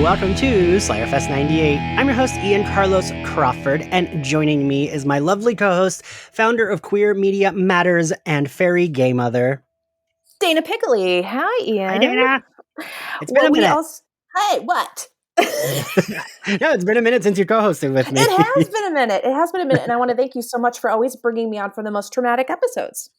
welcome to Slayerfest 98. I'm your host, Ian Carlos Crawford, and joining me is my lovely co-host, founder of Queer Media Matters and Fairy Gay Mother, Dana Piccoli. Hi, Ian. Hi, Dana. It's been a minute. Hey, what? No, it's been a minute since you co-hosted with me. It has been a minute. And I want to thank you so much for always bringing me on for the most traumatic episodes.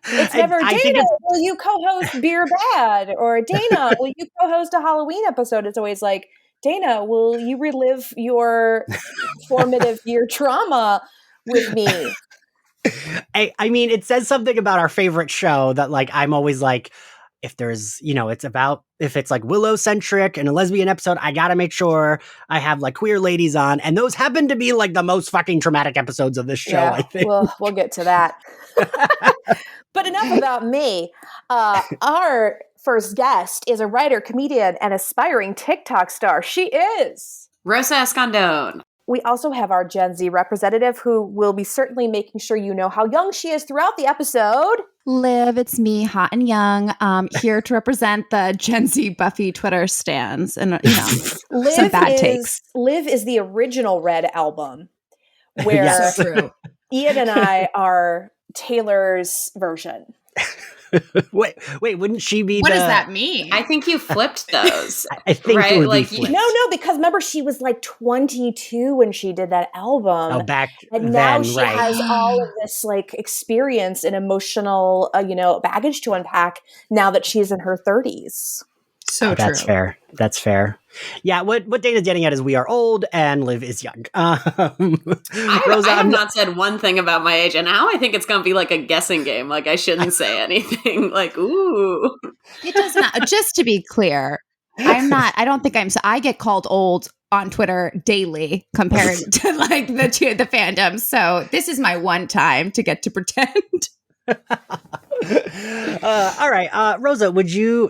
It's never, Dana, will you co-host Beer Bad? Or Dana, will you co-host a Halloween episode? It's always like, Dana, will you relive your formative year trauma with me? I mean, it says something about our favorite show that, like, I'm always like, if there's, if it's like Willow-centric and a lesbian episode, I gotta make sure I have, like, queer ladies on. And those happen to be, like, the most fucking traumatic episodes of this show, I think. We'll get to that. But enough about me. Our first guest is a writer, comedian, and aspiring TikTok star. She is Rosa Escandón. We also have our Gen Z representative who will be certainly making sure you know how young she is throughout the episode. Liv, it's me, hot and young, here to represent the Gen Z Buffy Twitter stans and, some bad takes. Liv is the original Red album, where Yes. True. Ian and I are Taylor's version. Wait, wouldn't she be What does that mean? I think you flipped those. I think right? it would Like, be flipped. No, because remember she was like 22 when she did that album. Oh, back And now then, she right. has all of this like experience and emotional, baggage to unpack now that she's in her 30s. So true. That's fair. That's fair. Yeah, what Dana's getting at is we are old and Liv is young. I have not said one thing about my age, and now I think it's going to be like a guessing game. Like, I shouldn't say anything. Like, ooh. It does not. Just to be clear, I get called old on Twitter daily compared to like the fandom. So this is my one time to get to pretend. All right, Rosa,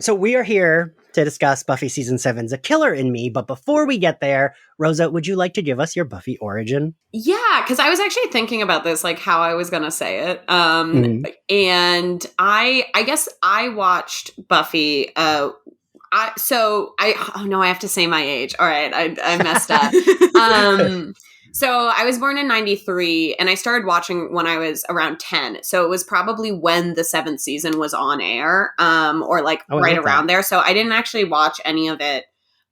so we are here to discuss Buffy Season 7's A Killer in Me, but before we get there, Rosa, would you like to give us your Buffy origin? Yeah, because I was actually thinking about this, like how I was going to say it. And I guess I watched Buffy. I have to say my age. All right, I messed up. So I was born in 93 and I started watching when I was around 10. So it was probably when the 7th season was on air, around there. So I didn't actually watch any of it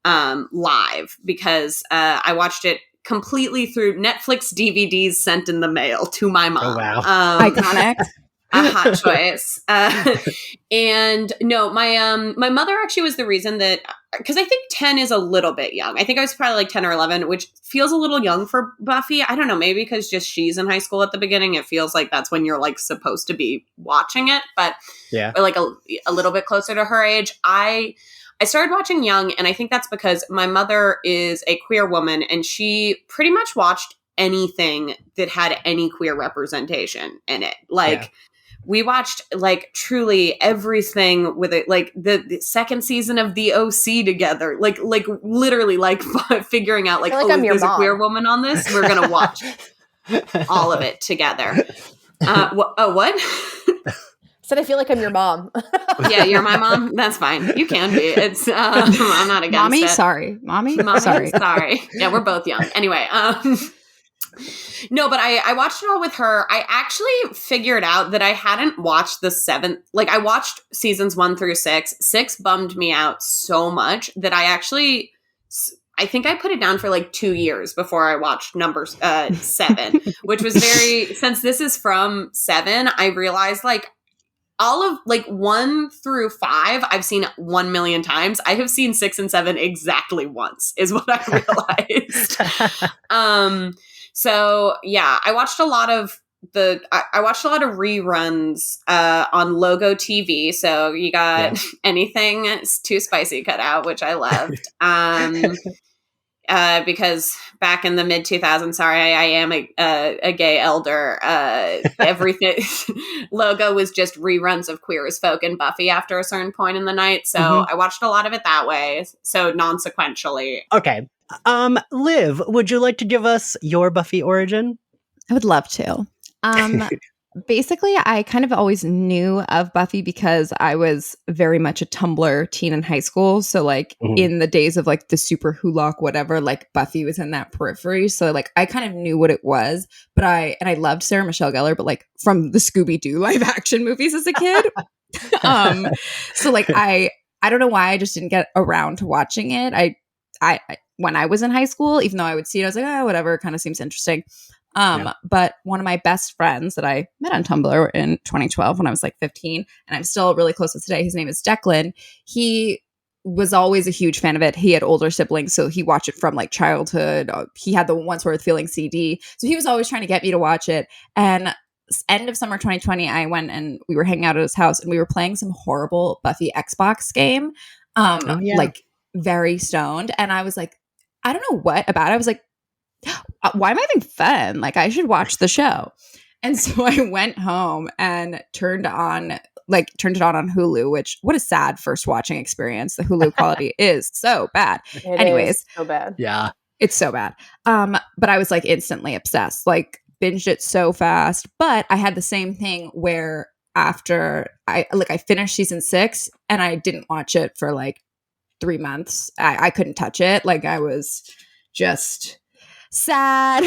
live because I watched it completely through Netflix DVDs sent in the mail to my mom. Oh, wow. Iconic. A hot choice. And no, my mother actually was the reason that, because I think 10 is a little bit young. I think I was probably like 10 or 11, which feels a little young for Buffy. I don't know, maybe because just she's in high school at the beginning. It feels like that's when you're like supposed to be watching it. But yeah, like a little bit closer to her age. I started watching young, and I think that's because my mother is a queer woman, and she pretty much watched anything that had any queer representation in it. We watched like truly everything with it, like the second season of The OC together, like literally like figuring out like, there's a queer woman on this. We're going to watch all of it together. What? Said I feel like I'm your mom. Yeah, you're my mom. That's fine. You can be. It's I'm not against Mommy, it. Sorry. Mommy, sorry. Yeah, we're both young. Anyway, no, but I watched it all with her. I actually figured out that I hadn't watched the 7th. Like, I watched seasons 1 through 6. 6 bummed me out so much that I think I put it down for like 2 years before I watched number 7, which was since this is from 7, I realized like all of like 1 through 5, I've seen 1 million times. I have seen 6 and 7 exactly once is what I realized. So yeah, I watched a lot of reruns on Logo TV. So you got anything too spicy cut out, which I loved. Because back in the mid 2000s, sorry, I am a gay elder. Everything Logo was just reruns of Queer as Folk and Buffy after a certain point in the night. So I watched a lot of it that way. So non-sequentially. Okay. Liv, would you like to give us your Buffy origin? I would love to. basically, I kind of always knew of Buffy because I was very much a Tumblr teen in high school. So, like, in the days of, like, the super hulock, whatever, like, Buffy was in that periphery. So, like, I kind of knew what it was. But I loved Sarah Michelle Gellar, but, like, from the Scooby-Doo live action movies as a kid. So, like, I don't know why I just didn't get around to watching it. I when I was in high school, even though I would see it, I was like, oh, whatever, it kind of seems interesting. But one of my best friends that I met on Tumblr in 2012 when I was like 15, and I'm still really close with today, his name is Declan. He was always a huge fan of it. He had older siblings, so he watched it from like childhood. He had the Once Worth Feeling CD. So he was always trying to get me to watch it. And end of summer 2020, I went and we were hanging out at his house and we were playing some horrible Buffy Xbox game. Like very stoned. And I was like, I don't know what about it. I was like, why am I having fun? Like, I should watch the show. And so I went home and turned it on on Hulu, which, what a sad first watching experience. The Hulu quality is so bad. Anyways, so bad. Yeah. It's so bad. But I was like instantly obsessed, like binged it so fast. But I had the same thing where after I finished season 6 and I didn't watch it for like 3 months. I couldn't touch it. Like, I was just sad,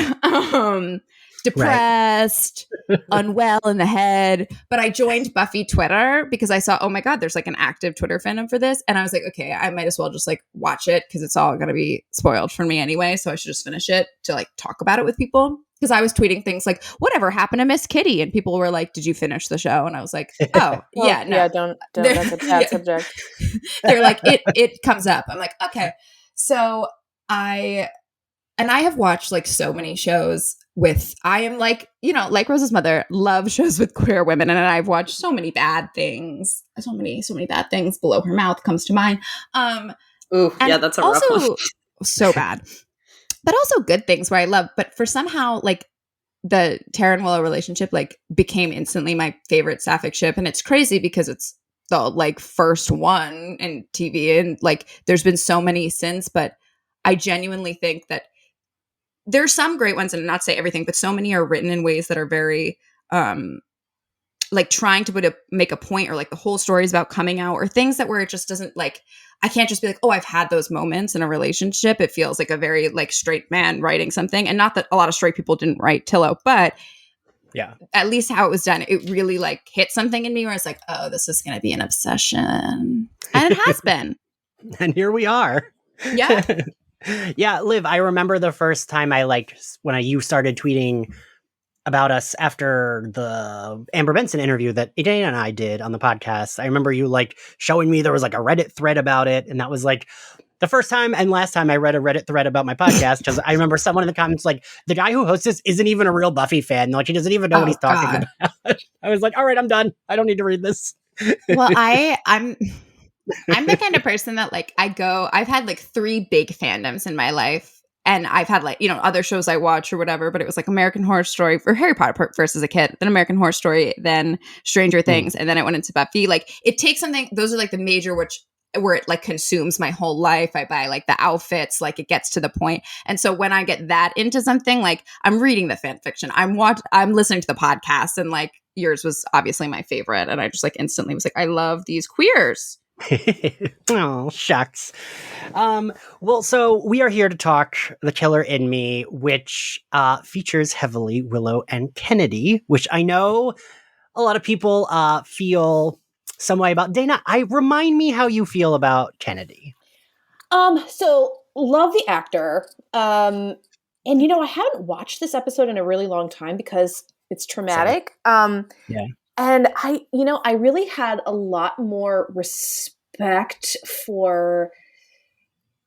depressed, unwell in the head. But I joined Buffy Twitter because I saw, oh my God, there's like an active Twitter fandom for this. And I was like, okay, I might as well just like watch it because it's all going to be spoiled for me anyway. So I should just finish it to like talk about it with people. Because I was tweeting things like, whatever happened to Miss Kitty? And people were like, did you finish the show? And I was like, oh, yeah, no. Yeah, don't. That's a bad subject. They're like, it comes up. I'm like, okay. So I have watched like so many shows I am like, you know, like Rosa's mother, love shows with queer women. And I've watched so many bad things. So many bad things. Below Her Mouth comes to mind. That's a rough one. So bad. But also good things where I love. But for somehow, like, the Tara and Willow relationship, like, became instantly my favorite sapphic ship. And it's crazy because it's the, like, first one in TV. And, like, there's been so many since. But I genuinely think that there's some great ones, and not to say everything, but so many are written in ways that are very, like, trying to make a point, or, like, the whole story is about coming out, or things that where it just doesn't, like, I can't just be like, oh, I've had those moments in a relationship. It feels like a very like straight man writing something. And not that a lot of straight people didn't write Tillo, but yeah, at least how it was done, it really like hit something in me where it's like, oh, this is going to be an obsession. And it has been. And here we are. Yeah. Yeah, Liv, I remember the first time when you started tweeting about us after the Amber Benson interview that Dana and I did on the podcast. I remember you like showing me there was like a Reddit thread about it. And that was like the first time and last time I read a Reddit thread about my podcast. Because I remember someone in the comments like, the guy who hosts this isn't even a real Buffy fan. Like, he doesn't even know what he's talking about. I was like, all right, I'm done. I don't need to read this. Well, I'm the kind of person that like I've had like 3 big fandoms in my life. And I've had like, you know, other shows I watch or whatever, but it was like American Horror Story for Harry Potter first as a kid, then American Horror Story, then Stranger Things, and then it went into Buffy. Like, it takes something, those are like the major where it like consumes my whole life. I buy like the outfits, like it gets to the point. And so when I get that into something, like I'm reading the fan fiction, I'm listening to the podcast, and like yours was obviously my favorite. And I just like instantly was like, I love these queers. Oh, shucks. Well, so we are here to talk The Killer in Me, which features heavily Willow and Kennedy, which I know a lot of people feel some way about. Dana, remind me how you feel about Kennedy. So love the actor. And you know, I haven't watched this episode in a really long time because it's traumatic. Yeah. And I really had a lot more respect for,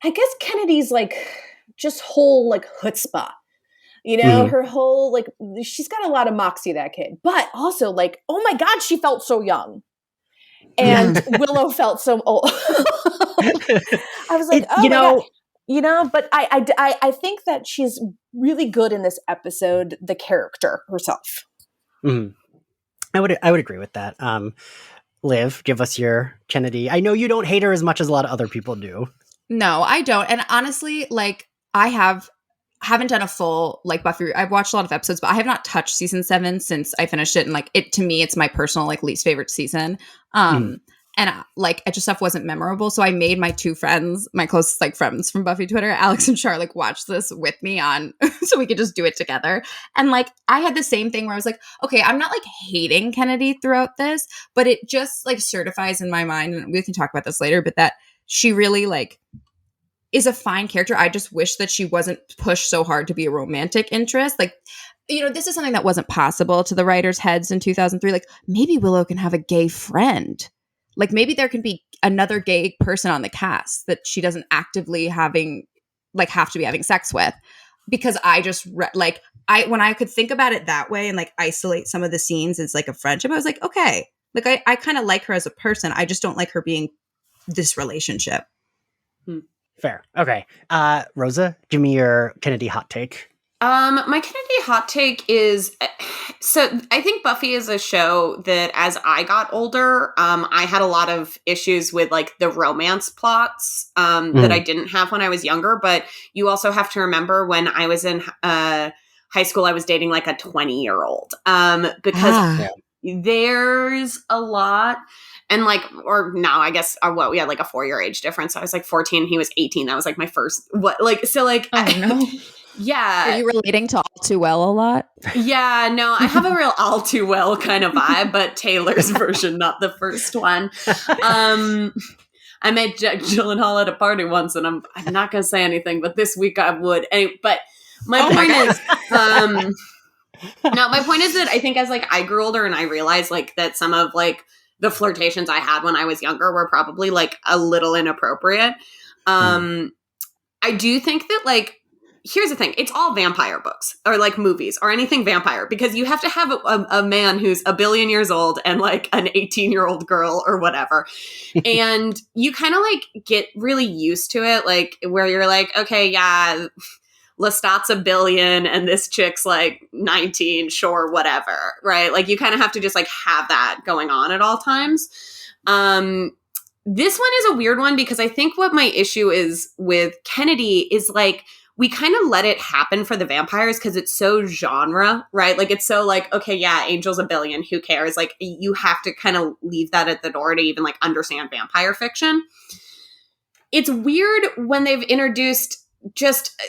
I guess, Kennedy's like just whole like chutzpah, you know, her whole like, she's got a lot of moxie, that kid, but also like, oh my God, she felt so young. And Willow felt so old. I was like, God. But I think that she's really good in this episode, the character herself. Mm-hmm. I would agree with that. Liv, give us your Kennedy. I know you don't hate her as much as a lot of other people do. No, I don't. And honestly, like I have haven't done a full like Buffy. I've watched a lot of episodes, but I have not touched season 7 since I finished it. And like it, to me, it's my personal like least favorite season. And like it just stuff wasn't memorable. So I made my 2 friends, my closest like friends from Buffy Twitter, Alex and Char, like watch this with me on so we could just do it together. And like I had the same thing where I was like, okay, I'm not like hating Kennedy throughout this, but it just like certifies in my mind, and we can talk about this later, but that she really like is a fine character. I just wish that she wasn't pushed so hard to be a romantic interest. Like, you know, this is something that wasn't possible to the writers' heads in 2003. Like maybe Willow can have a gay friend. Like maybe there can be another gay person on the cast that she doesn't actively have to be having sex with, because I just when I could think about it that way and like isolate some of the scenes as like a friendship, I was like, okay, like I kind of like her as a person. I just don't like her being this relationship. Fair. Okay. Rosa, give me your Kennedy hot take. My Kennedy hot take is, so I think Buffy is a show that as I got older, I had a lot of issues with like the romance plots that I didn't have when I was younger. But you also have to remember when I was in high school, I was dating like a 20-year-old because there's a lot. And like, or no, I guess we had like a 4-year age difference. So I was like 14, he was 18. That was like my first, no. Yeah. Are you relating to All Too Well a lot? Yeah, no, I have a real All Too Well kind of vibe, but Taylor's version, not the first one. I met Jack Gyllenhaal at a party once, and I'm not going to say anything, but this week I would. But my point is that I think as like I grew older and I realized like that some of like the flirtations I had when I was younger were probably like a little inappropriate. I do think that like, here's the thing. It's all vampire books or like movies or anything vampire, because you have to have a man who's a billion years old and like an 18-year-old girl or whatever. And you kind of like get really used to it. Like where you're like, okay, yeah, Lestat's a billion and this chick's like 19, sure, whatever. Right. Like you kind of have to just like have that going on at all times. This one is a weird one because I think what my issue is with Kennedy is like, we kind of let it happen for the vampires because it's so genre, right? Like it's so like, okay, yeah, Angel's a billion, who cares? Like you have to kind of leave that at the door to even like understand vampire fiction. It's weird when they've introduced just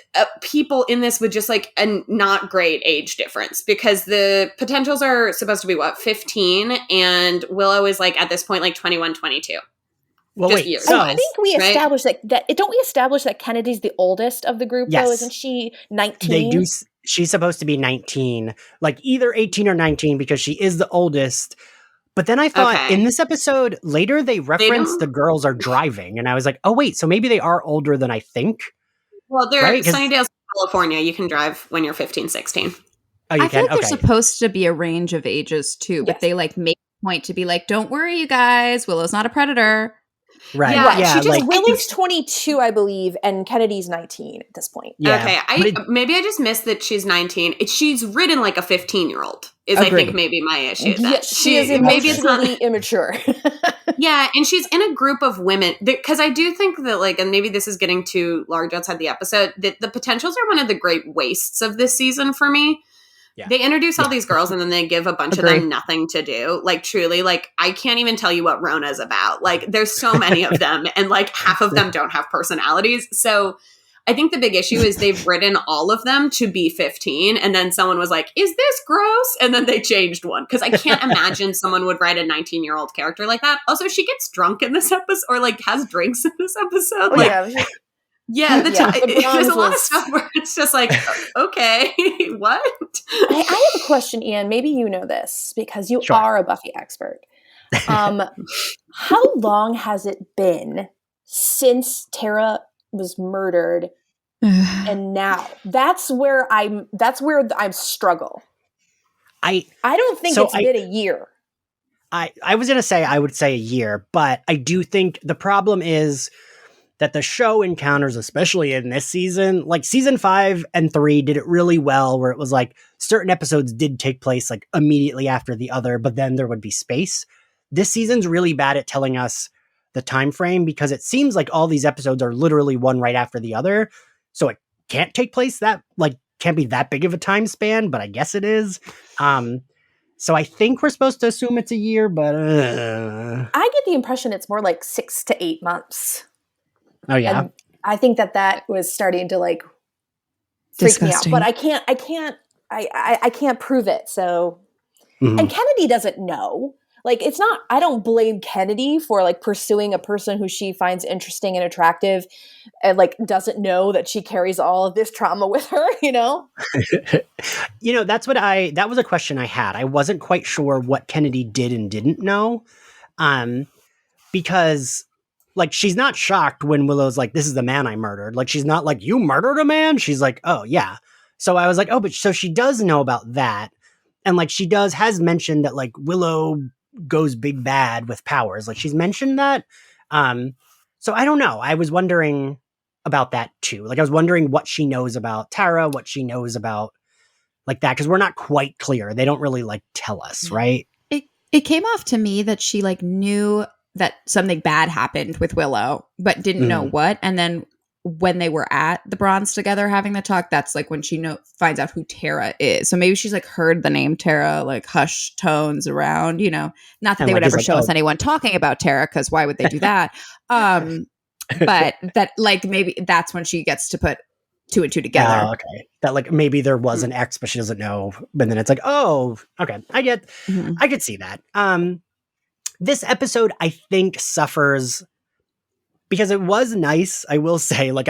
people in this with just like a not great age difference, because the potentials are supposed to be 15, and Willow is like at this point like 21, 22. Well, just wait. years, So, I think we established that don't we establish that Kennedy's the oldest of the group? Yes. Though, isn't she 19? they do. She's supposed to be 19, like either 18 or 19, because she is the oldest. But then I thought in this episode later they referenced the girls are driving, and I was like, oh wait, so maybe they are older than I think. Well, they're right? Sunnydale's California. You can drive when you're 15, 16. Oh, you I can. feel like Okay. there's supposed to be a range of ages too, but they like make a point to be like, don't worry, you guys, Willow's not a predator. Right. Yeah, Yeah. She just like, Willow's 22, I believe, and Kennedy's 19 at this point. yeah. Okay, maybe I just missed that she's 19. She's written like a 15-year-old. Is I think maybe my issue. Yes, she is maybe it's not emotionally immature. Yeah, and she's in a group of women because I do think that like, and maybe this is getting too large outside the episode, that the potentials are one of the great wastes of this season for me. Yeah. They introduce all these girls and then they give a bunch of them nothing to do. Like truly, like I can't even tell you what Rona's about. Like there's so many of them and like half of them don't have personalities. So I think the big issue is they've written all of them to be 15 and then someone was like, is this gross? And then they changed one because I can't imagine someone would write a 19-year-old character like that. Also, she gets drunk in this episose or like has drinks in this episode. There's a lot of stuff where it's just like, okay, what? I have a question, Ian. Maybe you know this because you are a Buffy expert. How long has it been since Tara was murdered and now? That's where I'm struggle. I don't think it's been a year. I was gonna say I would say a year, but I do think the problem is that the show encounters, especially in this season, like season 5 and 3 did it really well, where it was like certain episodes did take place like immediately after the other, but then there would be space. This season's really bad at telling us the time frame because it seems like all these episodes are literally one right after the other. So it can't take place can't be that big of a time span, but I guess it is. So I think we're supposed to assume it's a year, but I get the impression it's more like 6 to 8 months. Oh yeah. And I think that was starting to like freak Disgusting. me out, but I can't prove it. So, and Kennedy doesn't know. Like, it's not, I don't blame Kennedy for like pursuing a person who she finds interesting and attractive and like doesn't know that she carries all of this trauma with her, you know? That was a question I had. I wasn't quite sure what Kennedy did and didn't know. Because like, she's not shocked when Willow's like, this is the man I murdered. Like, she's not like, you murdered a man? She's like, oh yeah. So I was like, oh, but so she does know about that. And like, has mentioned that like Willow goes big bad with powers. Like, she's mentioned that. So I don't know. I was wondering about that too. Like, I was wondering what she knows about Tara, what she knows about like that. Cause we're not quite clear. They don't really like tell us, right? It came off to me that she like knew that something bad happened with Willow, but didn't know what. And then when they were at the Bronze together having the talk, that's like when she finds out who Tara is. So maybe she's like heard the name Tara, like hush tones around, you know, not that they would ever show us anyone talking about Tara, because why would they do that? But that like maybe that's when she gets to put 2 and 2 together. Okay. That like maybe there was an X, but she doesn't know. But then it's like, oh, okay. I could see that. This episode, I think, suffers because it was nice, I will say. Like,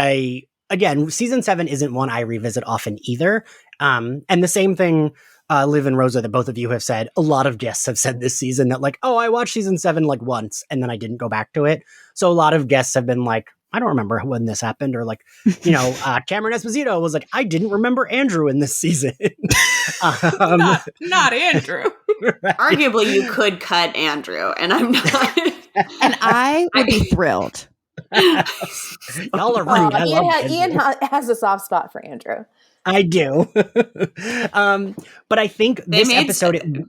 again, season 7 isn't one I revisit often either. And the same thing, Liv and Rosa, that both of you have said, a lot of guests have said this season that like, oh, I watched season 7 like once and then I didn't go back to it. So a lot of guests have been like, I don't remember when this happened. Or like, you know, Cameron Esposito was like, I didn't remember Andrew in this season. Not Andrew. Right. Arguably, you could cut Andrew, and I'm not. And I would be thrilled. Y'all are rude. Ian has a soft spot for Andrew. I do. But I think this episode...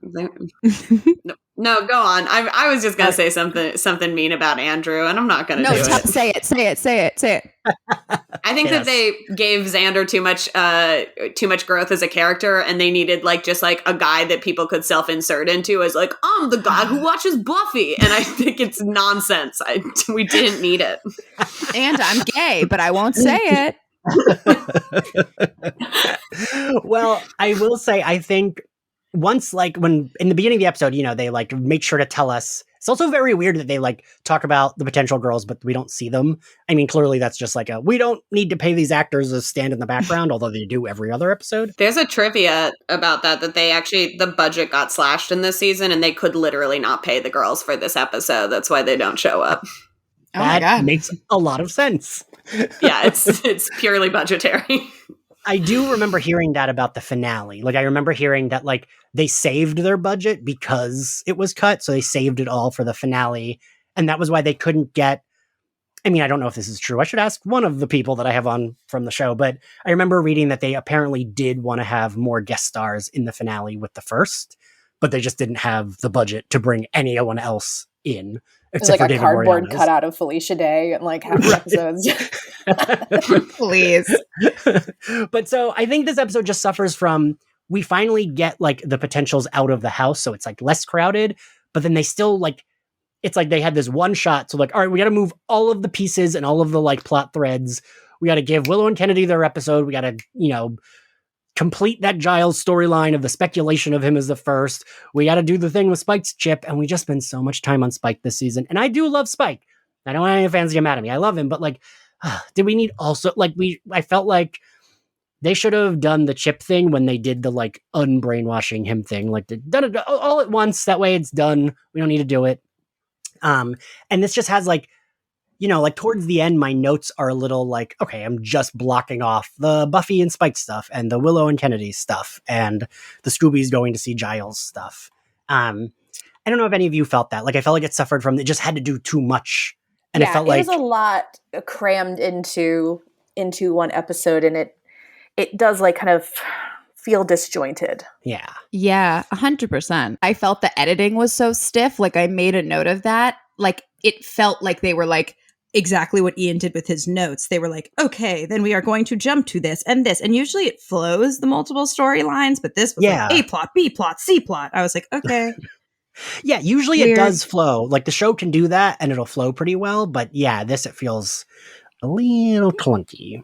No, go on. I was just going to say something mean about Andrew, and I'm not going to do it. Say it. I think that they gave Xander too much growth as a character, and they needed like just like a guy that people could self-insert into as like, I'm the guy who watches Buffy, and I think it's nonsense. We didn't need it. And I'm gay, but I won't say it. Well, I will say, I think once, like, when in the beginning of the episode, you know, they like make sure to tell us. It's also very weird that they like talk about the potential girls, but we don't see them. I mean, clearly that's just like we don't need to pay these actors to stand in the background, although they do every other episode. There's a trivia about that they actually, the budget got slashed in this season and they could literally not pay the girls for this episode. That's why they don't show up. That makes a lot of sense. Yeah, it's purely budgetary. I do remember hearing that about the finale. Like, I remember hearing that, like, they saved their budget because it was cut, so they saved it all for the finale, and that was why they couldn't get... I mean, I don't know if this is true. I should ask one of the people that I have on from the show, but I remember reading that they apparently did want to have more guest stars in the finale with the first, but they just didn't have the budget to bring anyone else in. Except like a cardboard cutout of Felicia Day and like half the episodes. Please. But so I think this episode just suffers from, we finally get like the potentials out of the house. So it's like less crowded, but then they still like, it's like they had this one shot. So like, all right, we got to move all of the pieces and all of the like plot threads. We got to give Willow and Kennedy their episode. We got to, you know, complete that Giles storyline of the speculation of him as the first. We got to do the thing with Spike's chip, and we just spend so much time on Spike this season. And I do love Spike. I don't want any fans to get mad at me. I love him, but like, did we need also like I felt like they should have done the chip thing when they did the like unbrainwashing him thing, like done it all at once. That way it's done. We don't need to do it. And this just has like, you know, like towards the end, my notes are a little like, okay, I'm just blocking off the Buffy and Spike stuff and the Willow and Kennedy stuff and the Scooby's going to see Giles stuff. I don't know if any of you felt that. Like, I felt like it suffered from, it just had to do too much. And it felt like it was a lot crammed into one episode, and it does like kind of feel disjointed. Yeah. Yeah, 100%. I felt the editing was so stiff. Like, I made a note of that. Like, it felt like they were like exactly what Ian did with his notes. They were like, okay, then we are going to jump to this and this. And usually it flows the multiple storylines, but this was like A plot, B plot, C plot. I was like, okay. Yeah, usually Weird. It does flow. Like the show can do that and it'll flow pretty well. But yeah, it feels a little clunky.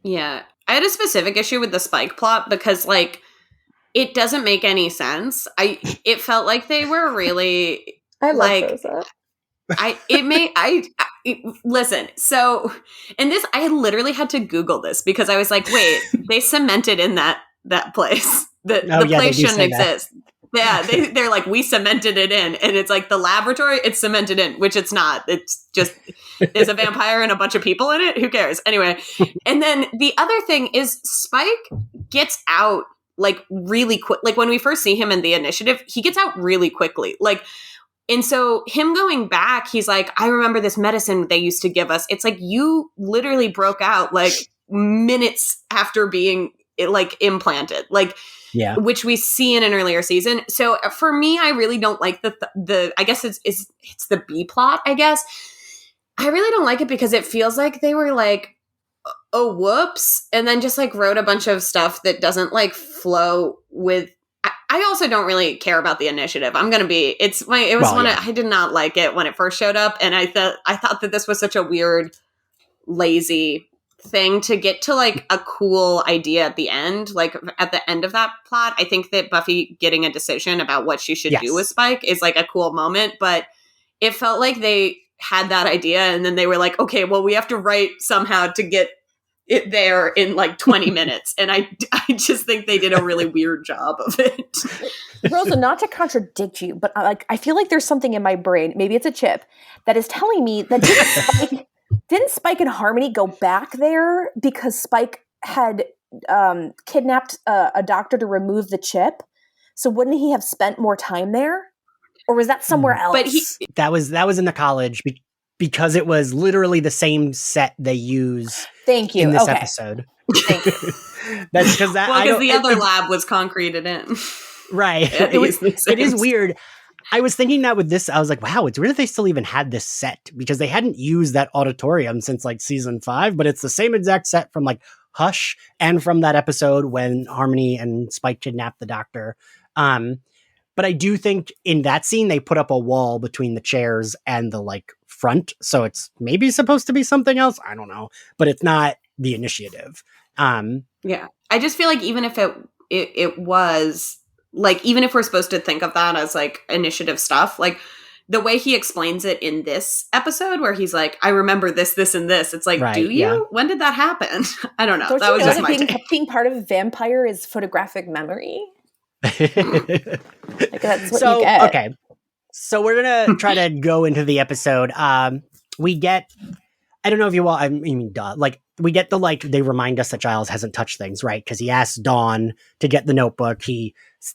Yeah. I had a specific issue with the Spike plot because like it doesn't make any sense. It felt like they were really I like love Rosa. Listen, so, and this, I literally had to Google this because I was like, wait, they cemented in that place. The place shouldn't exist. Yeah, they're like, we cemented it in. And it's like the laboratory, it's cemented in, which it's not. It's just, there's a vampire and a bunch of people in it. Who cares? Anyway. And then the other thing is Spike gets out like really quick. Like when we first see him in the initiative, he gets out really quickly. Like, and so him going back, he's like, I remember this medicine they used to give us. It's like you literally broke out like minutes after being like implanted, like, yeah, which we see in an earlier season. So for me, I really don't like the I guess it's the B plot, I guess. I really don't like it because it feels like they were like, oh, whoops. And then just like wrote a bunch of stuff that doesn't like flow with. I also don't really care about the initiative. I did not like it when it first showed up. And I thought that this was such a weird, lazy thing to get to like a cool idea at the end. Like at the end of that plot, I think that Buffy getting a decision about what she should do with Spike is like a cool moment. But it felt like they had that idea and then they were like, okay, well, we have to write somehow to get it there in like 20 minutes. And I just think they did a really weird job of it. Rosa, not to contradict you, but like I feel like there's something in my brain, maybe it's a chip, that is telling me that didn't Spike and Harmony go back there because Spike had kidnapped a doctor to remove the chip? So wouldn't he have spent more time there? Or was that somewhere else? But that was in the college because it was literally the same set they use. Thank you. In this episode. Thank you. That's because the other lab was concreted in. Right. It is weird. I was thinking that with this, I was like, wow, it's weird that they still even had this set because they hadn't used that auditorium since like season 5, but it's the same exact set from like Hush and from that episode when Harmony and Spike kidnapped the doctor. But I do think in that scene, they put up a wall between the chairs and the like front. So it's maybe supposed to be something else. I don't know, but it's not the initiative. Yeah. I just feel like even if it was like, even if we're supposed to think of that as like initiative stuff, like the way he explains it in this episode where he's like, I remember this, this, and this. It's like, do you? Yeah. When did that happen? I don't know. That was just my take. Being part of a vampire is photographic memory. Like that's what you get. Okay. So we're going to try to go into the episode. We get, I don't know if you all, I mean, like we get the, like, they remind us that Giles hasn't touched things, right? Because he asked Dawn to get the notebook.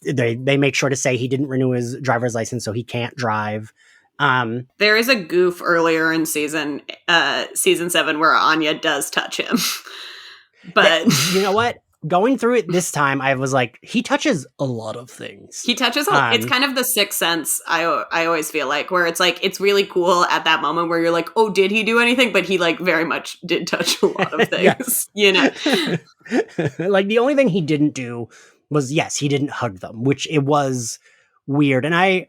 They make sure to say he didn't renew his driver's license, so he can't drive. There is a goof earlier in season 7 where Anya does touch him. But you know what? Going through it this time, I was like, he touches a lot of things. He touches it's kind of the Sixth Sense, I always feel like, where it's like, it's really cool at that moment where you're like, oh, did he do anything? But he like very much did touch a lot of things, you know? Like the only thing he didn't do was, yes, he didn't hug them, which it was weird. And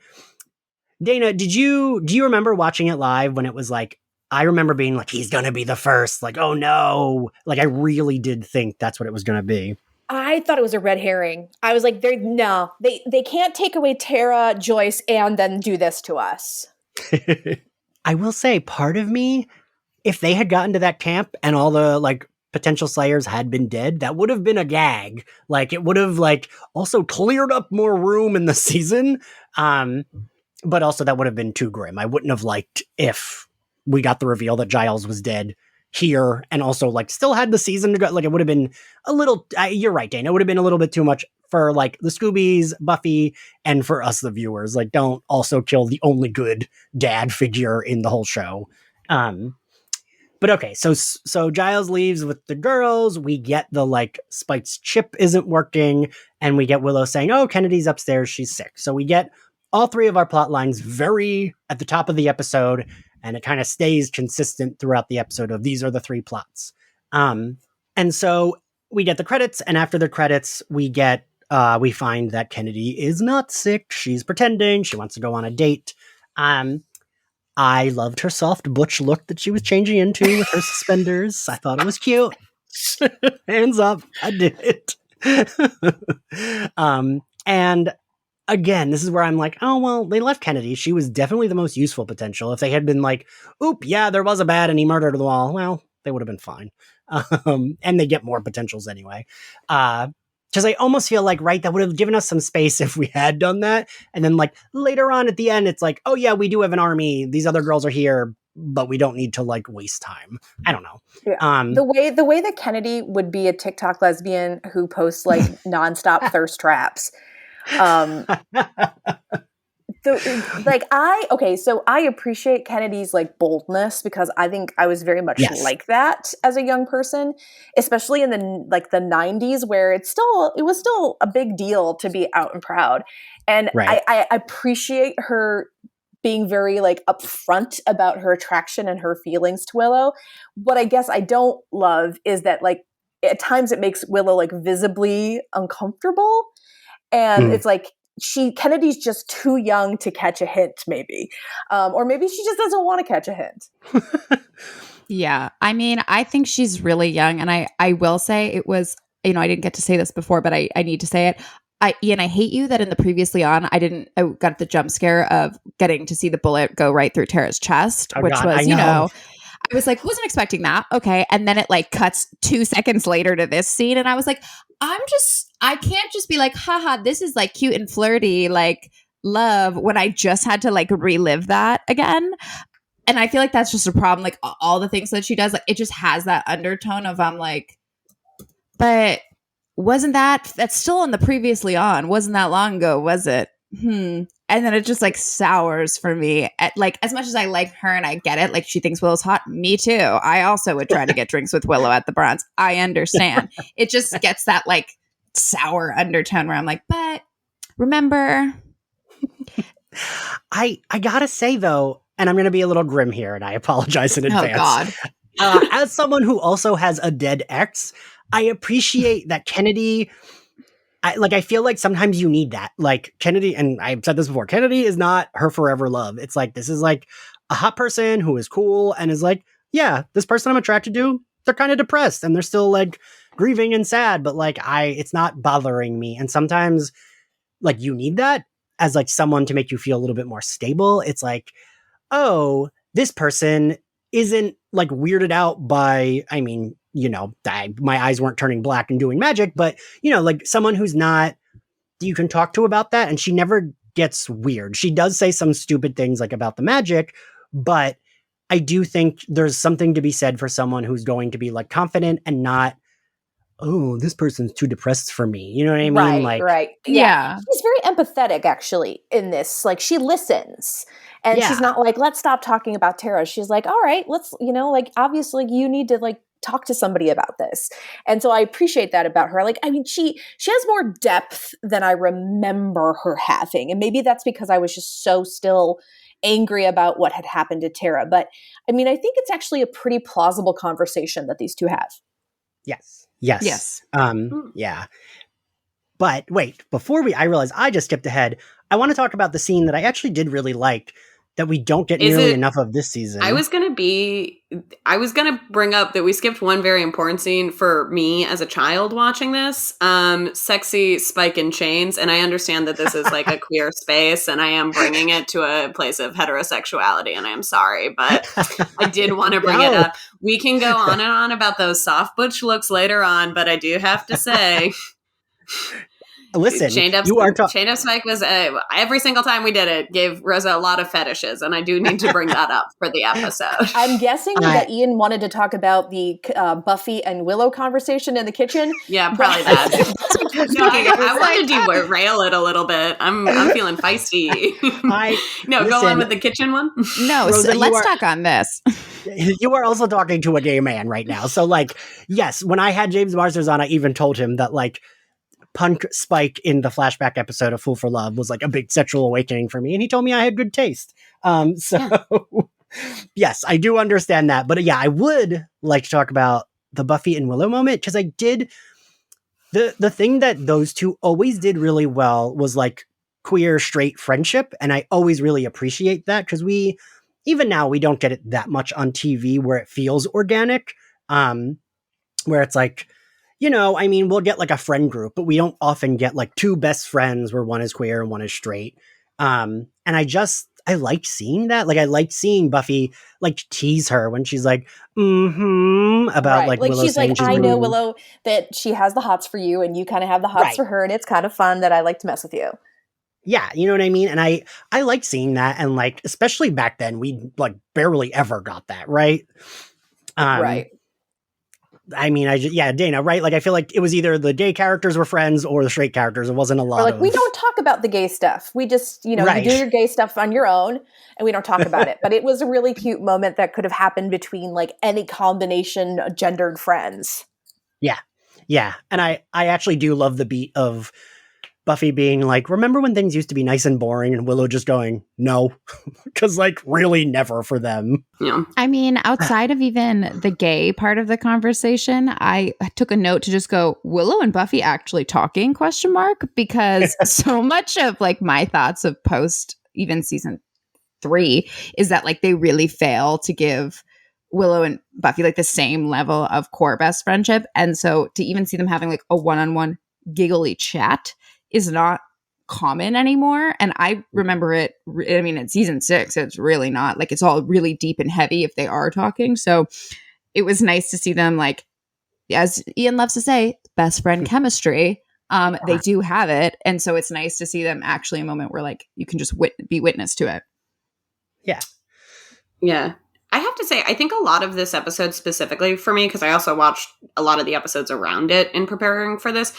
Dana, do you remember watching it live when it was like, I remember being like, he's going to be the first, like, oh no. Like, I really did think that's what it was going to be. I thought it was a red herring. I was like, they can't take away Tara, Joyce, and then do this to us. I will say, part of me, if they had gotten to that camp and all the, like, potential Slayers had been dead, that would have been a gag. Like, it would have, like, also cleared up more room in the season. But also that would have been too grim. I wouldn't have liked if we got the reveal that Giles was dead here and also like still had the season to go. Like it would have been a little, you're right, Dana. It would have been a little bit too much for like the Scoobies, Buffy, and for us, the viewers. Like don't also kill the only good dad figure in the whole show. But okay, so Giles leaves with the girls. We get the like Spike's chip isn't working and we get Willow saying, oh, Kennedy's upstairs. She's sick. So we get all three of our plot lines very at the top of the episode. And it kind of stays consistent throughout the episode of these are the 3 plots. And so we get the credits, and after the credits, we find that Kennedy is not sick. She's pretending. She wants to go on a date. I loved her soft butch look that she was changing into with her suspenders. I thought it was cute. Hands up. I did it. And again, this is where I'm like, oh, well, they left Kennedy. She was definitely the most useful potential. If they had been like, oop, yeah, there was a bat and he murdered them all, well, they would have been fine. And they get more potentials anyway. Because I almost feel like, right, that would have given us some space if we had done that. And then like later on at the end, it's like, oh yeah, we do have an army. These other girls are here, but we don't need to like waste time. I don't know. Yeah. The way that Kennedy would be a TikTok lesbian who posts like nonstop thirst traps. So I appreciate Kennedy's like boldness, because I think I was very much like that as a young person, especially in the 90s, where it was still a big deal to be out and proud. And I appreciate her being very like upfront about her attraction and her feelings to Willow. What I guess I don't love is that like at times it makes Willow like visibly uncomfortable. And it's like, Kennedy's just too young to catch a hint, maybe. Or maybe she just doesn't want to catch a hint. Yeah. I mean, I think she's really young. And I will say it was, I didn't get to say this before, but I need to say it. Ian, I hate you that in the previously on, I got the jump scare of getting to see the bullet go right through Tara's chest, which was, I was like, wasn't expecting that. Okay. And then it like cuts 2 seconds later to this scene. And I was like, I can't just be like, haha, this is like cute and flirty, like love, when I just had to like relive that again. And I feel like that's just a problem. Like all the things that she does, like it just has that undertone of, I'm like, but that's still on the previously on. Wasn't that long ago, was it? And then it just like sours for me. Like as much as I like her and I get it, like she thinks Willow's hot. Me too. I also would try to get drinks with Willow at the Bronx. I understand. It just gets that like sour undertone where I'm like, but remember. I gotta say though, and I'm gonna be a little grim here, and I apologize in advance. Oh God. As someone who also has a dead ex, I appreciate that Kennedy. I feel like sometimes you need that. Like Kennedy, and I've said this before, Kennedy is not her forever love. It's like, this is like a hot person who is cool and is like, yeah, this person I'm attracted to, they're kind of depressed and they're still like grieving and sad, but like it's not bothering me. And sometimes like you need that as like someone to make you feel a little bit more stable. It's like, oh, this person isn't like weirded out by, I mean, my eyes weren't turning black and doing magic, but like someone who's not, you can talk to about that. And she never gets weird. She does say some stupid things like about the magic, but I do think there's something to be said for someone who's going to be like confident and not, oh, this person's too depressed for me. You know what I mean? Right. Yeah. She's very empathetic actually in this. Like she listens. And she's not like, let's stop talking about Tara. She's like, all right, let's, like obviously you need to like talk to somebody about this. And so I appreciate that about her. Like, I mean, she has more depth than I remember her having. And maybe that's because I was just so still angry about what had happened to Tara. But I mean, I think it's actually a pretty plausible conversation that these two have. Yes. Yeah. But wait, I realize I just skipped ahead. I want to talk about the scene that I actually did really like that we don't get nearly enough of this season. I was going to bring up that we skipped one very important scene for me as a child watching this. Sexy Spike in chains. And I understand that this is like a queer space and I am bringing it to a place of heterosexuality and I am sorry, but I did want to bring it up. We can go on and on about those soft butch looks later on, but I do have to say... Listen, Chained Up Spike was every single time we did it gave Rosa a lot of fetishes, and I do need to bring that up for the episode. I'm guessing that Ian wanted to talk about the Buffy and Willow conversation in the kitchen. Yeah, probably that. I want to derail it a little bit. I'm feeling feisty. Go on with the kitchen one. No, Rosa, so let's talk on this. You are also talking to a gay man right now. So, like, yes, when I had James Marsters on, I even told him that, like, punk Spike in the flashback episode of Fool for Love was like a big sexual awakening for me, and he told me I had good taste. Yes, I do understand that. But yeah, I would like to talk about the Buffy and Willow moment, because I did the thing that those two always did really well was like queer straight friendship, and I always really appreciate that, because we even now we don't get it that much on TV where it feels organic, where it's like, I mean, we'll get like a friend group, but we don't often get like two best friends where one is queer and one is straight. And I like seeing that. Like, I like seeing Buffy like tease her when she's like, about like Willow she's saying like, I know, Willow, that she has the hots for you, and you kind of have the hots for her, and it's kind of fun that I like to mess with you. Yeah, you know what I mean? And I like seeing that, and like, especially back then, we like barely ever got that, right? Right. I mean, Dana, right? Like, I feel like it was either the gay characters were friends or the straight characters. It wasn't a lot of... we don't talk about the gay stuff. We just, you do your gay stuff on your own, and we don't talk about it. But it was a really cute moment that could have happened between, like, any combination of gendered friends. Yeah. Yeah. And I actually do love the beat of Buffy being like, remember when things used to be nice and boring, and Willow just going, no, because like really never for them. Yeah. I mean, outside of even the gay part of the conversation, I took a note to just go, Willow and Buffy actually talking ? Because so much of like my thoughts of post even season 3 is that like they really fail to give Willow and Buffy like the same level of core best friendship. And so to even see them having like a one-on-one giggly chat is not common anymore. And I remember it, I mean, in season 6, it's really not. Like, it's all really deep and heavy if they are talking. So it was nice to see them, like, as Ian loves to say, best friend chemistry. They do have it. And so it's nice to see them actually a moment where, like, you can just be witness to it. Yeah. Yeah. I have to say, I think a lot of this episode specifically for me, because I also watched a lot of the episodes around it in preparing for this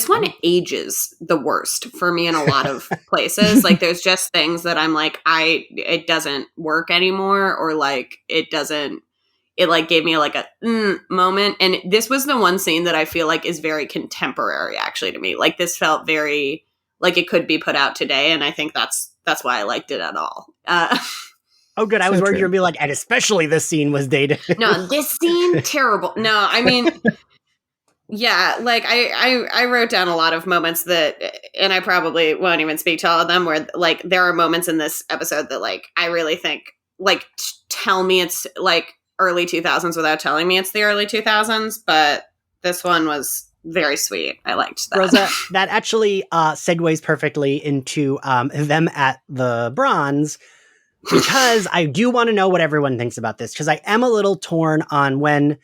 one ages the worst for me in a lot of places. Like, there's just things that I'm like, it doesn't work anymore, or like, it like gave me like a moment. And this was the one scene that I feel like is very contemporary actually to me. Like, this felt very like it could be put out today. And I think that's why I liked it at all. Oh, good. I was worried you would be like, and especially this scene was dated. No, this scene, terrible. No, I mean, yeah, like I wrote down a lot of moments that, and I probably won't even speak to all of them, where like there are moments in this episode that like I really think like tell me it's like early 2000s without telling me it's the early 2000s. But this one was very sweet. I liked that. Rosa, that actually segues perfectly into them at the Bronze. Because I do want to know what everyone thinks about this, because I am a little torn on when,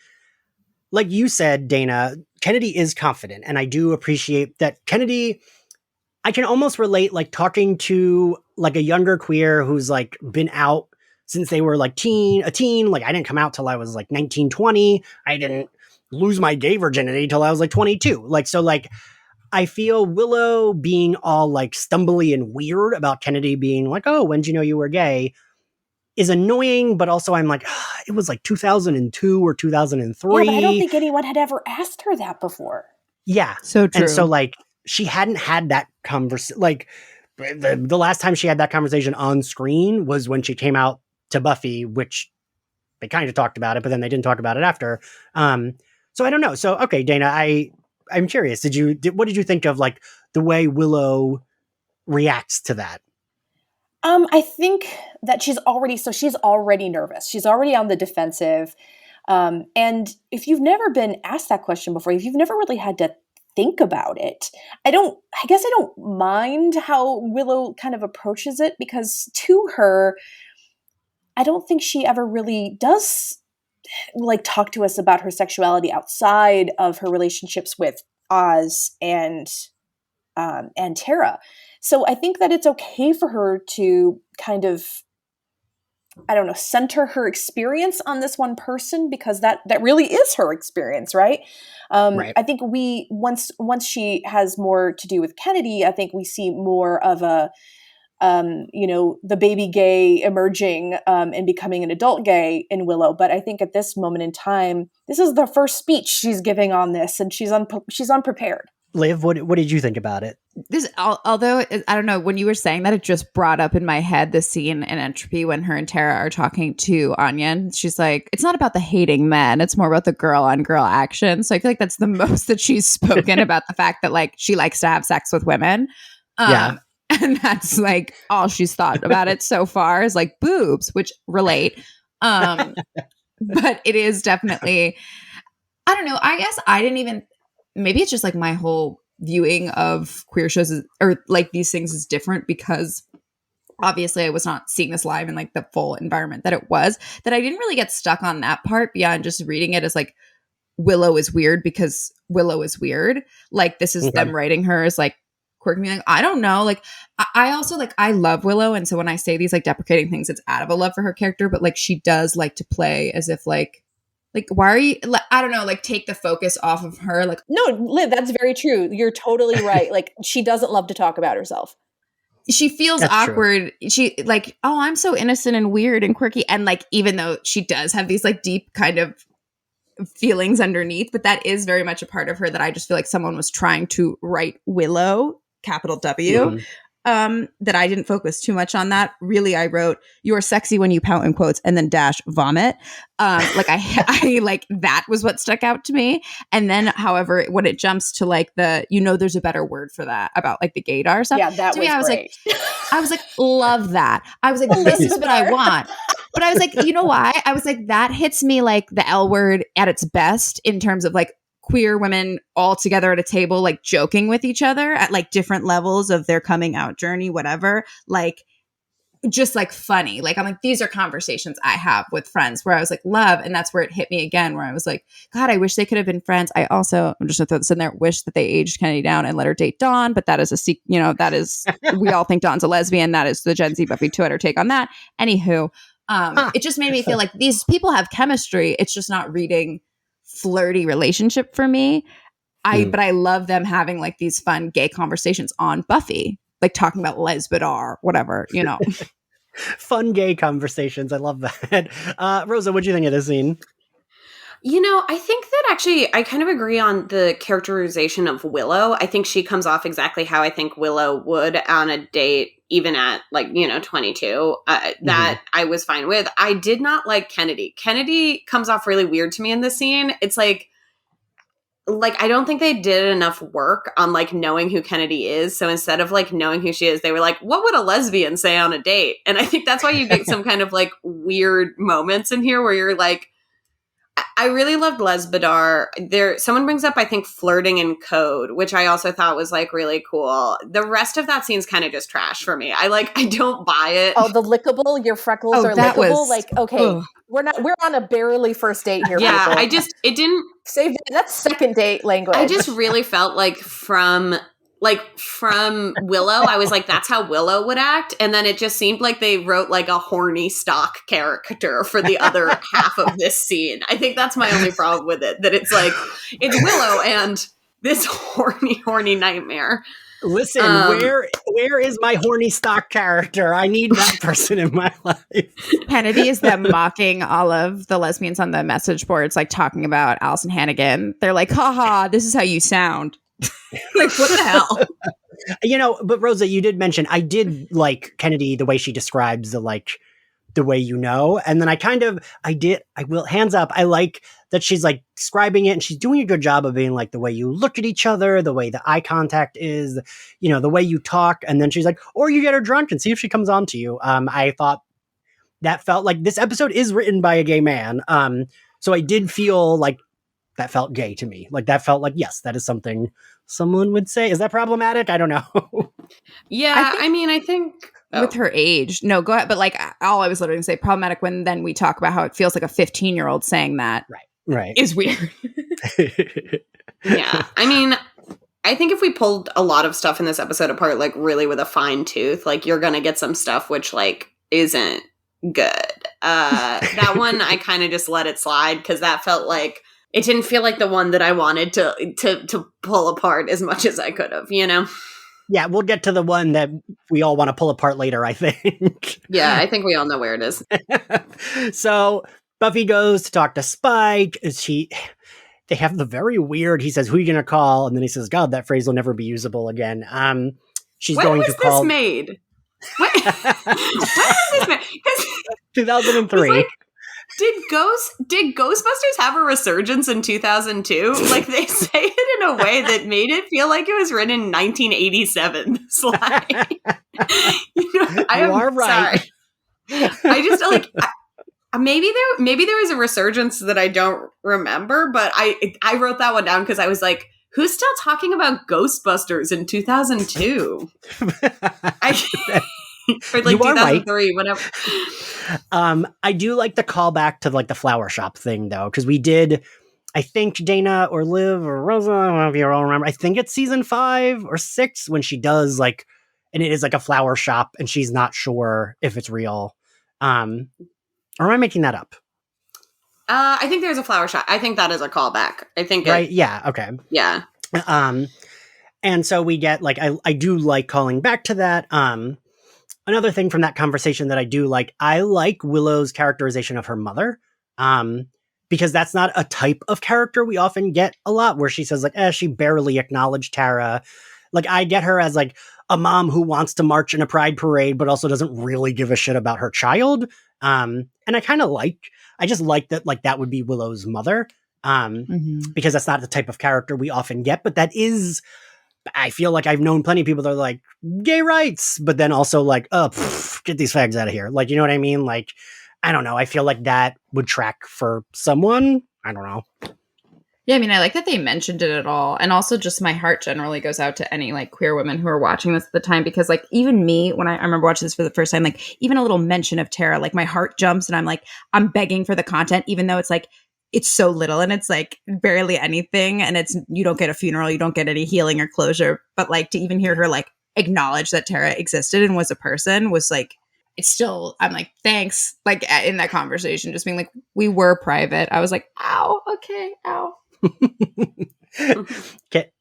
like you said, Dana, Kennedy is confident, and I do appreciate that. Kennedy, I can almost relate, like, talking to like a younger queer who's like been out since they were like a teen. Like, I didn't come out till I was like 19, 20. I didn't lose my gay virginity till I was like 22. Like, so like, I feel Willow being all like stumbly and weird about Kennedy being like, oh, when did you know you were gay, is annoying, but also I'm like, it was like 2002 or 2003. Yeah, but I don't think anyone had ever asked her that before. Yeah. So true. And so like, she hadn't had that conversation. Like, the last time she had that conversation on screen was when she came out to Buffy, which they kind of talked about it, but then they didn't talk about it after. So I don't know. So, okay, Dana, I'm curious. What did you think of like the way Willow reacts to that? I think that she's already nervous. She's already on the defensive. And if you've never been asked that question before, if you've never really had to think about it, I guess I don't mind how Willow kind of approaches it, because to her, I don't think she ever really does like talk to us about her sexuality outside of her relationships with Oz and Tara. So I think that it's okay for her to kind of, I don't know, center her experience on this one person, because that really is her experience, right? Right. I think once she has more to do with Kennedy, I think we see more of a, the baby gay emerging and becoming an adult gay in Willow. But I think at this moment in time, this is the first speech she's giving on this, and she's unprepared. Liv, what did you think about it? This, although I don't know, when you were saying that, it just brought up in my head the scene in Entropy when her and Tara are talking to Anya. And she's like, it's not about the hating men, it's more about the girl on girl action. So I feel like that's the most that she's spoken about the fact that like she likes to have sex with women. And that's like all she's thought about it so far is like boobs, which relate. But it is definitely, I don't know. I guess I didn't even, maybe it's just like my whole viewing of queer shows or like these things is different because obviously I was not seeing this live in like the full environment that it was, that I didn't really get stuck on that part beyond just reading it as like Willow is weird because Willow is weird. Like this is them writing her as like quirky. Like, I don't know. Like I also like, I love Willow. And so when I say these like deprecating things, it's out of a love for her character, but like she does like to play as if like, why are you, like, I don't know, like take the focus off of her. Like, no, Liv, that's very true. You're totally right. Like she doesn't love to talk about herself. She feels that's awkward. True. She like, oh, I'm so innocent and weird and quirky. And like, even though she does have these like deep kind of feelings underneath, but that is very much a part of her that I just feel like someone was trying to write Willow, capital W. That I didn't focus too much on that. Really, I wrote, "You're sexy when you pout," in quotes, and then dash vomit. Like I like that was what stuck out to me. And then, however, when it jumps to like the, there's a better word for that about like the gaydar stuff. Yeah, that to was me, great. I was like, love that. I was like, this is what I want. But I was like, you know why? I was like, that hits me like the L word at its best in terms of like queer women all together at a table, like joking with each other at like different levels of their coming out journey, whatever, like just like funny. Like I'm like, these are conversations I have with friends where I was like, love. And that's where it hit me again, where I was like, God, I wish they could have been friends. I also, I'm just gonna throw this in there, wish that they aged Kennedy down and let her date Dawn, but that is that is, we all think Dawn's a lesbian. That is the Gen Z Buffy Twitter take on that. Anywho, it just made me feel like these people have chemistry. It's just not reading flirty relationship for me. But I love them having like these fun gay conversations on Buffy, like talking about lesbidar, whatever, Fun gay conversations. I love that. Rosa, what do you think of this scene? I think that actually I kind of agree on the characterization of Willow. I think she comes off exactly how I think Willow would on a date, even at 22, that I was fine with. I did not like Kennedy. Kennedy comes off really weird to me in this scene. It's like I don't think they did enough work on like knowing who Kennedy is. So instead of like knowing who she is, they were like, what would a lesbian say on a date? And I think that's why you get some kind of like weird moments in here where you're like, I really loved Lesbidar. Someone brings up, I think, flirting in code, which I also thought was like really cool. The rest of that scene's kind of just trash for me. I don't buy it. Oh, the lickable, your freckles are lickable. Okay, we're on a barely first date here. Yeah, people. It didn't save that's second date language. I just really felt like from Willow, I was like, that's how Willow would act. And then it just seemed like they wrote like a horny stock character for the other half of this scene. I think that's my only problem with it, that it's like, it's Willow and this horny nightmare. Listen, where is my horny stock character? I need that person in my life. Kennedy is them mocking all of the lesbians on the message boards, like talking about Allison Hannigan. They're like, haha, this is how you sound. Like, what the hell? But Rosa, you did mention, I did like Kennedy, the way she describes the way and then I will hands up, I like that she's like describing it and she's doing a good job of being like the way you look at each other, the way the eye contact is, the way you talk, and then she's like, or you get her drunk and see if she comes on to you. I thought that felt like this episode is written by a gay man, so I did feel like that felt gay to me. Like that felt like, yes, that is something someone would say. Is that problematic? I don't know. Yeah, I think with her age. No, go ahead. But like all I was literally going to say, problematic when then we talk about how it feels like a 15-year-old saying that. Right. Is weird. Yeah. I think if we pulled a lot of stuff in this episode apart, like really with a fine tooth, like you're going to get some stuff which like isn't good. That one, I kind of just let it slide because that felt like, it didn't feel like the one that I wanted to pull apart as much as I could have, Yeah, we'll get to the one that we all want to pull apart later, I think. Yeah, I think we all know where it is. So Buffy goes to talk to Spike. they have the very weird, he says, who are you going to call? And then he says, God, that phrase will never be usable again. She's going to call. When was this made? When was this made? 2003. Like, did Ghostbusters have a resurgence in 2002? Like, they say it in a way that made it feel like it was written in 1987. You are right. Sorry. I just like maybe there was a resurgence that I don't remember, but I wrote that one down because I was like, who's still talking about Ghostbusters in 2002? Or like 2003, whatever. I do like the callback to like the flower shop thing though, because we did, I think Dana or Liv or Rosa, I don't know if you all remember, I think it's season 5 or 6 when she does like, and it is like a flower shop and she's not sure if it's real. Or am I making that up? I think there's a flower shop. I think that is a callback. I think right. Yeah. Okay. Yeah. And so we get like, I do like calling back to that. Another thing from that conversation that I do like, I like Willow's characterization of her mother, because that's not a type of character we often get a lot, where she says like, she barely acknowledged Tara. Like, I get her as like a mom who wants to march in a pride parade, but also doesn't really give a shit about her child. And I just like that, like that would be Willow's mother, because that's not the type of character we often get, but that is, I feel like I've known plenty of people that are like gay rights, but then also like, get these fags out of here. Like, you know what I mean? Like, I don't know. I feel like that would track for someone. I don't know. Yeah, I mean, I like that they mentioned it at all. And also just my heart generally goes out to any like queer women who are watching this at the time, because like even me, when I remember watching this for the first time, like even a little mention of Tara, like my heart jumps and I'm like, I'm begging for the content, even though it's like, it's so little and it's like barely anything. And it's, you don't get a funeral, you don't get any healing or closure. But like to even hear her like acknowledge that Tara existed and was a person was like, it's still, I'm like, thanks. Like in that conversation, just being like, we were private. I was like, ow, okay, ow.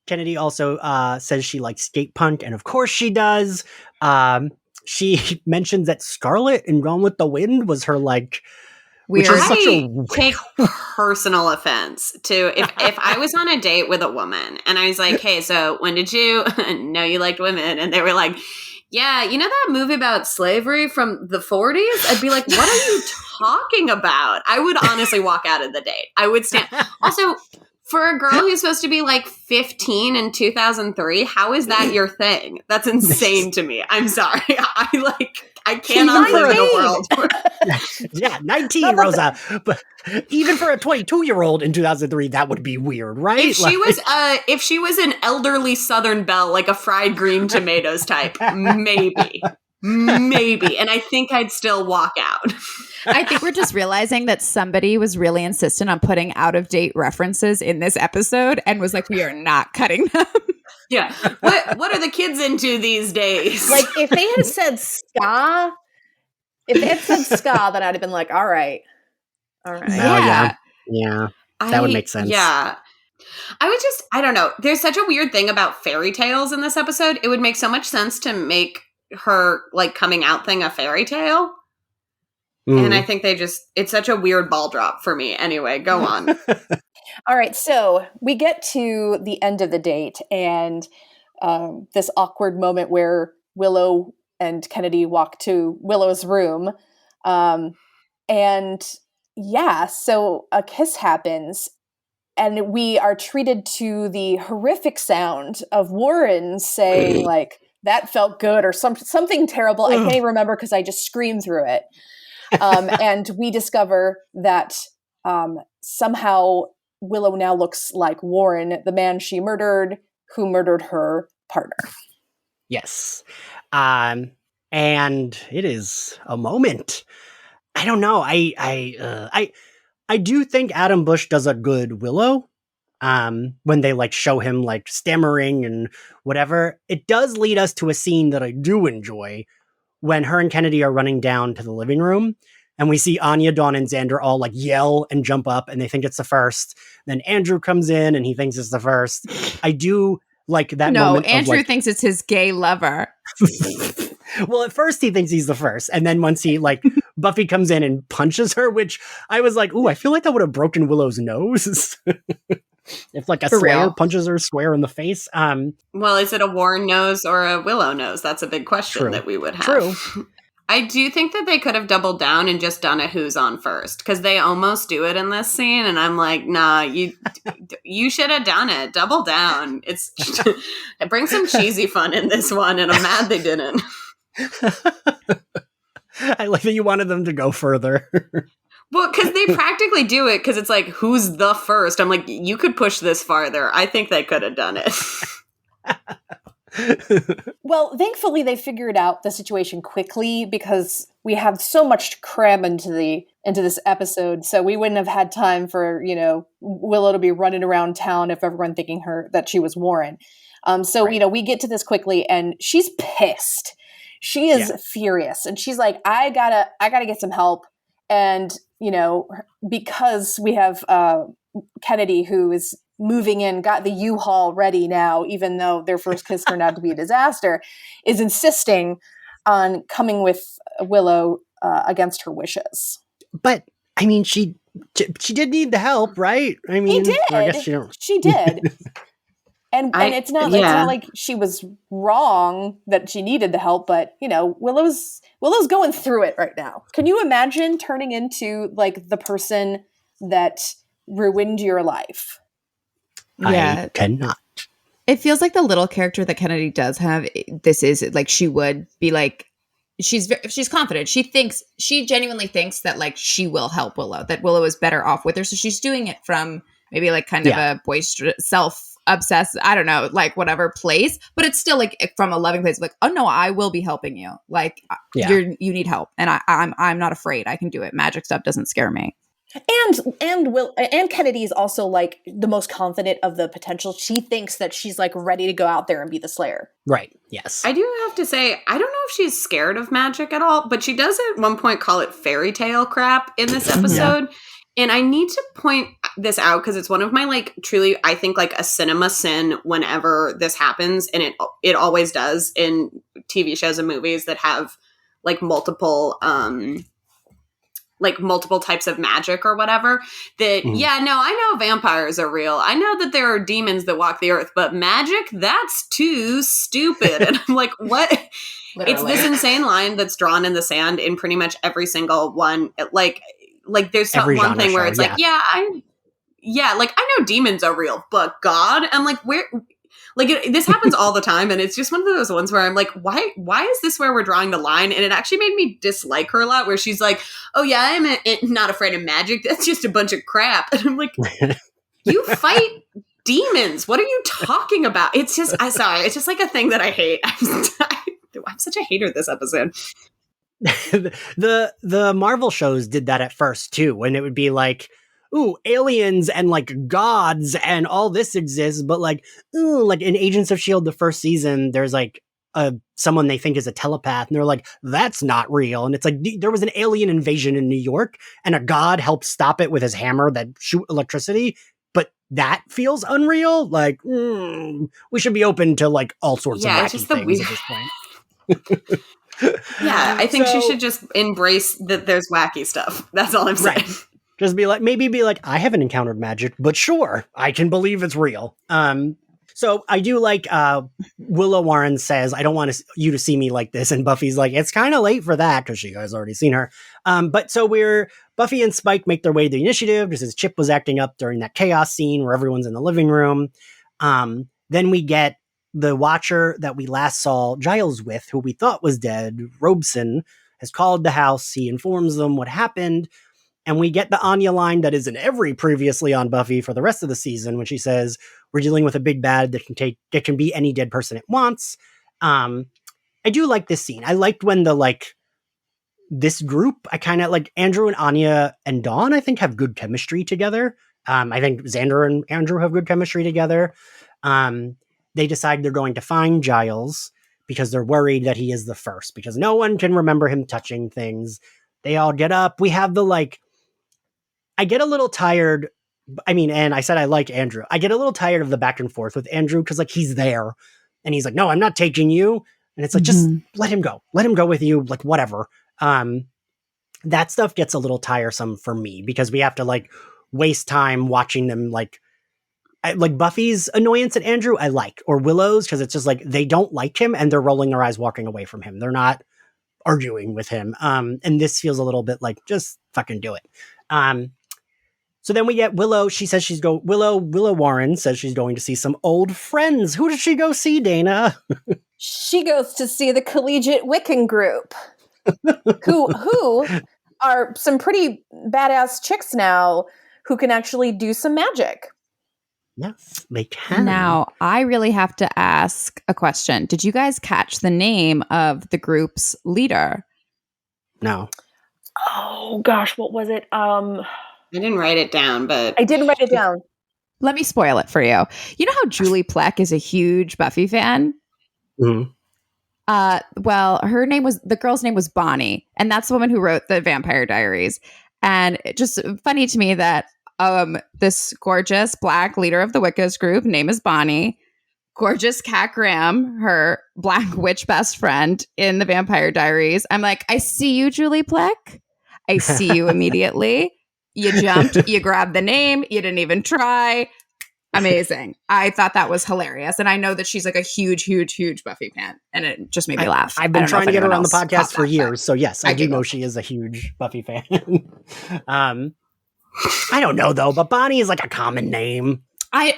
Kennedy also says she likes skate punk, and of course she does. She mentions that Scarlet in Gone with the Wind was her like weird. I take personal offense to if I was on a date with a woman and I was like, hey, so when did you know you liked women? And they were like, yeah, you know that movie about slavery from the 40s? I'd be like, what are you talking about? I would honestly walk out of the date. I would stand. Also, for a girl who's supposed to be like 15 in 2003, how is that your thing? That's insane to me. I'm sorry. I cannot live in a world where 19, Rosa. But even for a 22-year-old in 2003, that would be weird, right? If she was an elderly Southern belle, like a fried green tomatoes type, maybe. And I think I'd still walk out. I think we're just realizing that somebody was really insistent on putting out-of-date references in this episode and was like, we are not cutting them. Yeah. What are the kids into these days? Like, if they had said ska, then I'd have been like, all right. Yeah. That would make sense. Yeah. I don't know. There's such a weird thing about fairy tales in this episode. It would make so much sense to make her, like, coming out thing a fairy tale. And I think it's such a weird ball drop for me. Anyway, go on. All right. So we get to the end of the date and this awkward moment where Willow and Kennedy walk to Willow's room. And yeah, so a kiss happens and we are treated to the horrific sound of Warren saying like, that felt good or something terrible. I can't even remember because I just screamed through it. And we discover that somehow Willow now looks like Warren, the man she murdered, who murdered her partner. Yes. And it is a moment. I don't know. I do think Adam Bush does a good Willow. When they like show him like stammering and whatever. It does lead us to a scene that I do enjoy when her and Kennedy are running down to the living room and we see Anya, Dawn, and Xander all like yell and jump up and they think it's the first. Then Andrew comes in and he thinks it's the first. I do like that moment. No, Andrew thinks it's his gay lover. Well, at first he thinks he's the first. And then once he like Buffy comes in and punches her, which I was like, ooh, I feel like that would have broken Willow's nose. If like a For Slayer real. punches her square in the face. Well, is it a Warren nose or a Willow nose? That's a big question that we would have. True. I do think that they could have doubled down and just done a who's on first, because they almost do it in this scene, and I'm like, nah, you should have done it. Double down. It's bring some cheesy fun in this one, and I'm mad they didn't. I like that you wanted them to go further. Well, because they practically do it, because it's like, who's the first? I'm like, you could push this farther. I think they could have done it. Well, thankfully they figured out the situation quickly, because we have so much to cram into this episode. So we wouldn't have had time for, Willow to be running around town if everyone thinking that she was Warren. We get to this quickly, and she's pissed. She is furious, and she's like, I gotta get some help. And, because we have Kennedy, who is moving in, got the U-Haul ready now, even though their first kiss turned out to be a disaster, is insisting on coming with Willow against her wishes. But, I mean, she did need the help, right? I mean, he did. I guess she did. And it's not like she was wrong that she needed the help, but Willow's going through it right now. Can you imagine turning into like the person that ruined your life? Yeah. I cannot. It feels like the little character that Kennedy does have. This is like, she would be like, she's confident. She genuinely thinks that like she will help Willow, that Willow is better off with her. So she's doing it from maybe like kind of a boisterous, self-obsessed, I don't know, like whatever place, but it's still like from a loving place. Like, oh no, I will be helping you. Like you need help, and I'm not afraid. I can do it. Magic stuff doesn't scare me. And Kennedy is also like the most confident of the potential. She thinks that she's like ready to go out there and be the Slayer. Right. Yes. I do have to say, I don't know if she's scared of magic at all, but she does at one point call it fairy tale crap in this episode. And I need to point this out because it's one of my like truly, I think like a cinema sin whenever this happens, and it always does in TV shows and movies that have like multiple types of magic or whatever, that, I know vampires are real. I know that there are demons that walk the earth, but magic, that's too stupid. And I'm like, what? Literally. It's this insane line that's drawn in the sand in pretty much every single one. Like there's one thing where it's like, I know demons are real, but God, I'm like, where? Like this happens all the time, and it's just one of those ones where I'm like, why is this where we're drawing the line? And it actually made me dislike her a lot, where she's like, oh yeah, I'm not afraid of magic. That's just a bunch of crap. And I'm like, you fight demons. What are you talking about? It's just, it's just like a thing that I hate. I'm such a hater this episode. The Marvel shows did that at first too, when it would be like, ooh, aliens and like gods and all this exists, but like, ooh, like in Agents of S.H.I.E.L.D. the first season, there's like someone they think is a telepath, and they're like, that's not real. And it's like, there was an alien invasion in New York, and a god helped stop it with his hammer that shoot electricity, but that feels unreal. Like, we should be open to like all sorts of wacky things at this point. Yeah, I think she should just embrace that there's wacky stuff. That's all I'm saying. Right. Just be like, I haven't encountered magic, but sure, I can believe it's real. So I do like Willow Warren says, I don't want you to see me like this. And Buffy's like, it's kind of late for that because she has already seen her. But so Buffy and Spike make their way to the initiative just as Chip was acting up during that chaos scene where everyone's in the living room. Then we get the Watcher that we last saw Giles with, who we thought was dead, Robeson, has called the house. He informs them what happened. And we get the Anya line that is in every previously on Buffy for the rest of the season, when she says, we're dealing with a big bad that can be any dead person it wants. I do like this scene. I liked when this group, I kind of like Andrew and Anya and Dawn, I think have good chemistry together. I think Xander and Andrew have good chemistry together. They decide they're going to find Giles because they're worried that he is the first, because no one can remember him touching things. They all get up. We have I get a little tired. I mean, and I said I like Andrew. I get a little tired of the back and forth with Andrew because like he's there and he's like, no, I'm not taking you. And it's like, just let him go. Let him go with you. Like, whatever. That stuff gets a little tiresome for me because we have to like waste time watching them. Like, like Buffy's annoyance at Andrew, I like, or Willow's, because it's just like they don't like him and they're rolling their eyes walking away from him. They're not arguing with him. And this feels a little bit like just fucking do it. So then we get Willow. She says Willow Warren says she's going to see some old friends. Who does she go see, Dana? She goes to see the Collegiate Wiccan group, who are some pretty badass chicks now who can actually do some magic. Yes, they can. Now, I really have to ask a question. Did you guys catch the name of the group's leader? No. Oh, gosh, what was it? I didn't write it down, but... I didn't write it down. Let me spoil it for you. You know how Julie Plec is a huge Buffy fan? Mm-hmm. Well, the girl's name was Bonnie, and that's the woman who wrote the Vampire Diaries. And it's just funny to me that this gorgeous Black leader of the Wicca's group, name is Bonnie, gorgeous Cat Graham, her Black witch best friend in the Vampire Diaries. I'm like, I see you, Julie Plec. I see you immediately. You jumped, you grabbed the name, you didn't even try. Amazing. I thought that was hilarious. And I know that she's like a huge, huge, huge Buffy fan. And it just made me laugh. I've been trying to get her on the podcast for years. So yes, I do know she is a huge Buffy fan. I don't know though, but Bonnie is like a common name.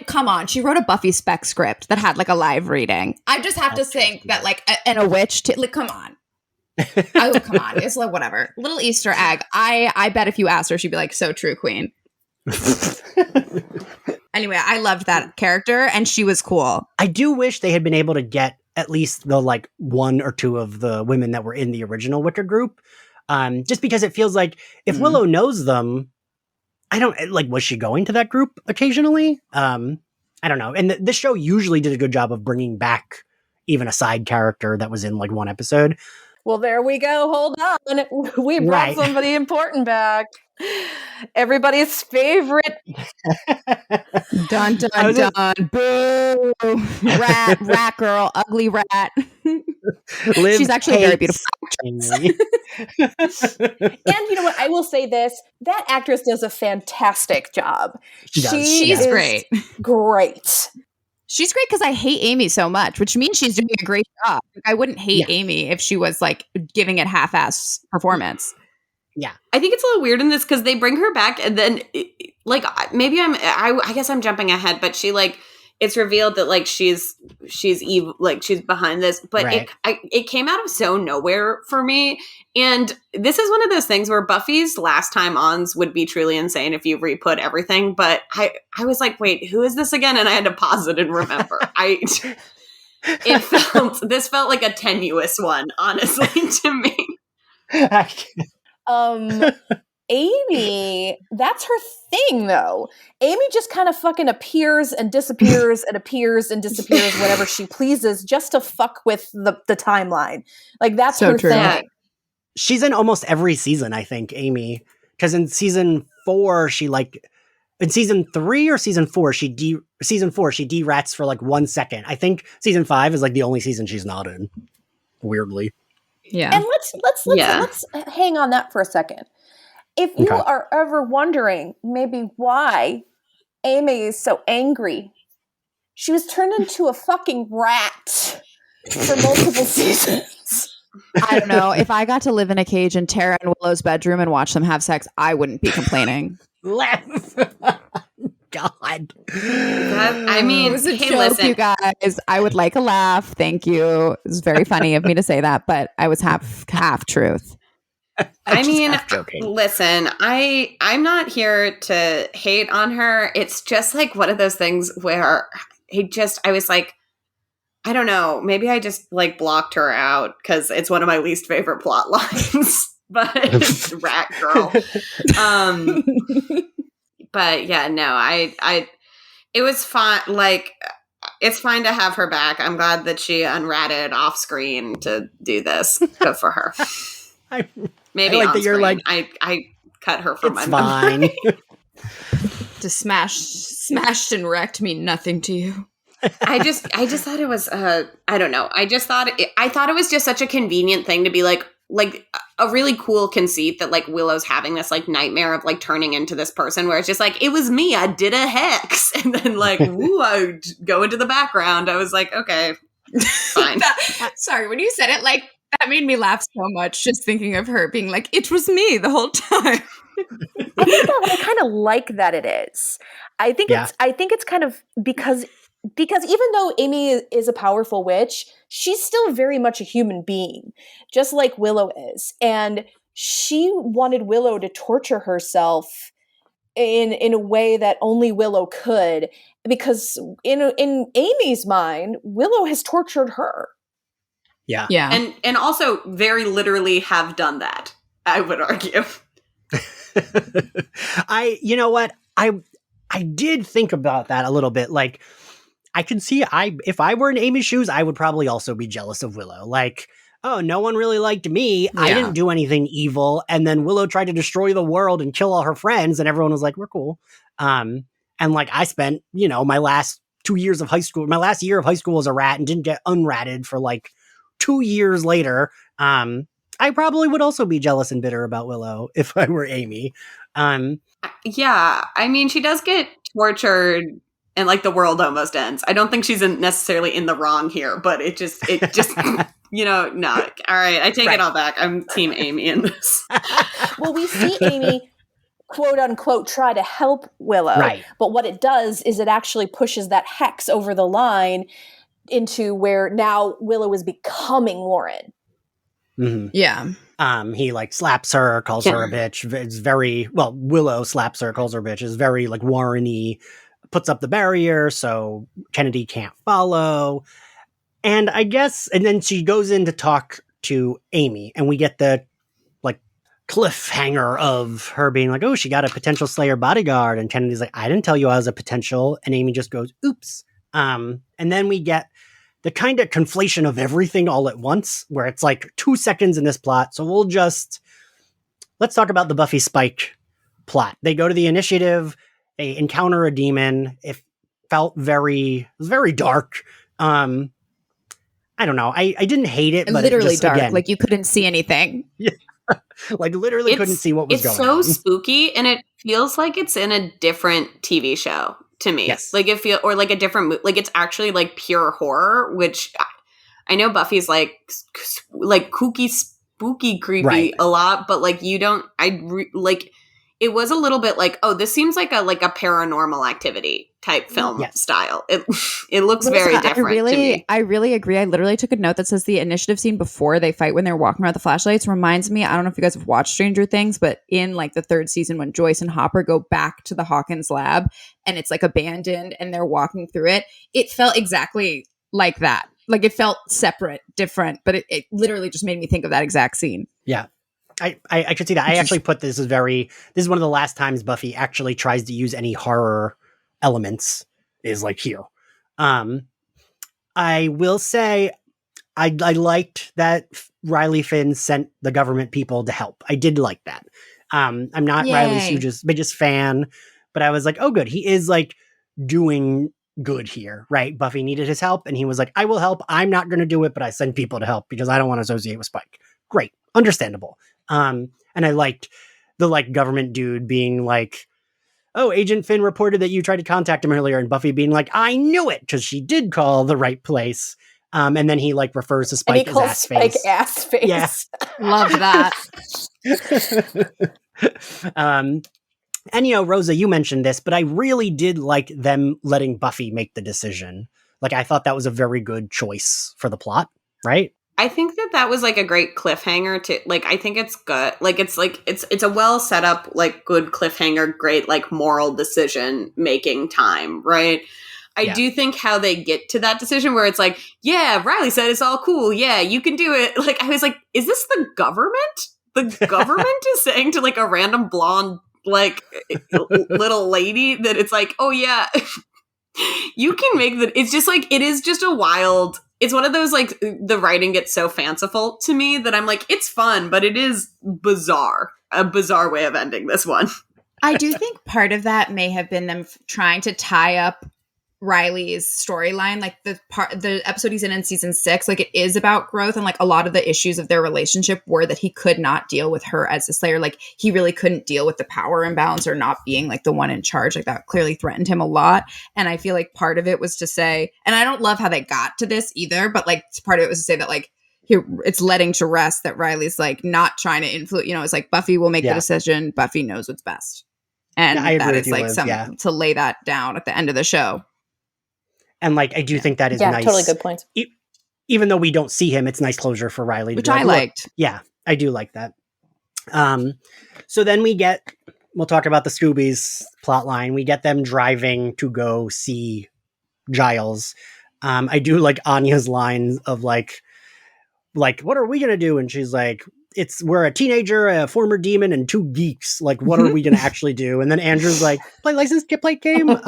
Come on. She wrote a Buffy spec script that had like a live reading. I just have to think that like, and a witch, like, come on. Oh, come on. It's like, whatever. Little Easter egg. I bet if you asked her, she'd be like, so true, queen. Anyway, I loved that character and she was cool. I do wish they had been able to get at least the like one or two of the women that were in the original Wicca group. Just because it feels like if Willow knows them, I don't like, was she going to that group occasionally? I don't know. And this show usually did a good job of bringing back even a side character that was in like one episode. Well, there we go. Hold on. We brought somebody important back. Everybody's favorite. Dun, dun, dun. Boo. Rat girl. Ugly rat. She's actually a very beautiful actress. And you know what? I will say this. That actress does a fantastic job. She's great. Great. She's great because I hate Amy so much, which means she's doing a great job. I wouldn't hate Amy if she was like giving it half-ass performance. Yeah. I think it's a little weird in this because they bring her back and then like maybe I guess I'm jumping ahead, but she like it's revealed that like she's evil, like she's behind this, but it came out of so nowhere for me. And this is one of those things where Buffy's last time ons would be truly insane if you re-put everything. But I was like, wait, who is this again? And I had to pause it and remember. This felt like a tenuous one, honestly, to me. Amy, that's her thing, though. Amy just kind of fucking appears and disappears and appears and disappears whenever she pleases just to fuck with the timeline. Like, that's so her thing. She's in almost every season, I think, Amy. Because in season 4, in season 3 or season 4, season 4, she de-rats for like 1 second. I think season 5 is like the only season she's not in. Weirdly. Yeah. And let's hang on that for a second. If you are ever wondering maybe why Amy is so angry, she was turned into a fucking rat for multiple seasons. I don't know. If I got to live in a cage in Tara and Willow's bedroom and watch them have sex, I wouldn't be complaining. God. I mean, it was a joke, you guys. I would like a laugh. Thank you. It was very funny of me to say that, but I was half truth. I mean, listen, I'm not here to hate on her. It's just like one of those things where I was like, I don't know, maybe I just like blocked her out because it's one of my least favorite plot lines. But rat girl. But yeah, no, it was fine. Like, it's fine to have her back. I'm glad that she unratted off screen to do this. Good for her. Maybe I like that you're like, I cut her from my memory. To smashed and wrecked mean nothing to you. I just thought it was I don't know. I thought it was just such a convenient thing to be like, like a really cool conceit that like Willow's having this like nightmare of like turning into this person where it's just like, it was me, I did a hex. And then like, woo, I go into the background. I was like, okay, fine. Sorry, when you said it, like, that made me laugh so much just thinking of her being like, it was me the whole time. I kind of like that it is. I think it's kind of because even though Amy is a powerful witch, she's still very much a human being, just like Willow is. And she wanted Willow to torture herself in a way that only Willow could, because in Amy's mind, Willow has tortured her. Yeah. And also very literally have done that, I would argue. You know what? I did think about that a little bit. Like, I could see if I were in Amy's shoes, I would probably also be jealous of Willow. Like, oh, no one really liked me. Yeah. I didn't do anything evil. And then Willow tried to destroy the world and kill all her friends. And everyone was like, we're cool. And like, I spent, my last 2 years of high school, my last year of high school as a rat and didn't get unratted for like 2 years later. I probably would also be jealous and bitter about Willow if I were Amy. Yeah. I mean, she does get tortured and like the world almost ends. I don't think she's necessarily in the wrong here, but it just, no. All right. I take it all back. I'm team Amy in this. Well, we see Amy, quote unquote, try to help Willow. Right. But what it does is it actually pushes that hex over the line into where now Willow is becoming Warren. Mm-hmm. Yeah. He like slaps her, calls her a bitch. It's very, Willow slaps her, calls her a bitch. It's very like Warren-y, puts up the barrier so Kennedy can't follow. And I guess, and then she goes in to talk to Amy, and we get the like cliffhanger of her being like, oh, she got a potential Slayer bodyguard. And Kennedy's like, I didn't tell you I was a potential. And Amy just goes, oops. And then we get the kind of conflation of everything all at once, where it's like 2 seconds in this plot. So let's talk about the Buffy Spike plot. They go to the initiative, they encounter a demon. It was very dark. I don't know. I didn't hate it, but literally just, dark. Again, like you couldn't see anything. Yeah. Like literally couldn't see what was going on. It's so spooky, and it feels like it's in a different TV show to me. Yes. Like or like a different, like it's actually like pure horror, which I know Buffy's like kooky, spooky, creepy a lot, but like it was a little bit like, oh, this seems like a Paranormal Activity type film style. It looks very different to me. I really agree. I literally took a note that says the initiative scene before they fight when they're walking around the flashlights reminds me, I don't know if you guys have watched Stranger Things, but in like the 3rd season when Joyce and Hopper go back to the Hawkins lab and it's like abandoned and they're walking through it, it felt exactly like that. Like it felt separate, different, but it literally just made me think of that exact scene. Yeah. I could see that. I actually put this is one of the last times Buffy actually tries to use any horror elements is like here. I will say I liked that Riley Finn sent the government people to help. I did like that. I'm not Riley's biggest fan, but I was like, oh good. He is like doing good here, right? Buffy needed his help and he was like, I will help. I'm not going to do it, but I send people to help because I don't want to associate with Spike. Great. Understandable. And I liked the like government dude being like, oh, Agent Finn reported that you tried to contact him earlier, and Buffy being like, I knew it because she did call the right place. And then he like refers to Spike as ass face. Spike ass face. Yeah. Love that. And Rosa, you mentioned this, but I really did like them letting Buffy make the decision. Like I thought that was a very good choice for the plot, right? I think that was like a great cliffhanger to like, I think it's good. Like, it's a well set up, like good cliffhanger, great, like moral decision making time. Right. I do think how they get to that decision where it's like, yeah, Riley said it's all cool. Yeah, you can do it. Like, I was like, is this the government? The government is saying to like a random blonde, like little lady that it's like, oh yeah, you can make that. It's just like, it is just a wild, it's one of those, like, the writing gets so fanciful to me that I'm like, it's fun, but it is bizarre. A bizarre way of ending this one. I do think part of that may have been them trying to tie up Riley's storyline, like the episode he's in season 6, like it is about growth, and like a lot of the issues of their relationship were that he could not deal with her as a Slayer. Like he really couldn't deal with the power imbalance or not being like the one in charge. Like that clearly threatened him a lot. And I feel like part of it was to say, and I don't love how they got to this either, but like part of it was to say that like it's letting to rest that Riley's like not trying to influence, it's like Buffy will make the decision. Buffy knows what's best. And that is like to lay that down at the end of the show. And like, I do think that is nice. Totally good point. Even though we don't see him, it's nice closure for Riley. Which I liked. Yeah, I do like that. So then we'll talk about the Scoobies plot line. We get them driving to go see Giles. I do like Anya's line of like, what are we going to do? And she's like, we're a teenager, a former demon, and 2 geeks. Like, what are we going to actually do? And then Andrew's like, play license plate game.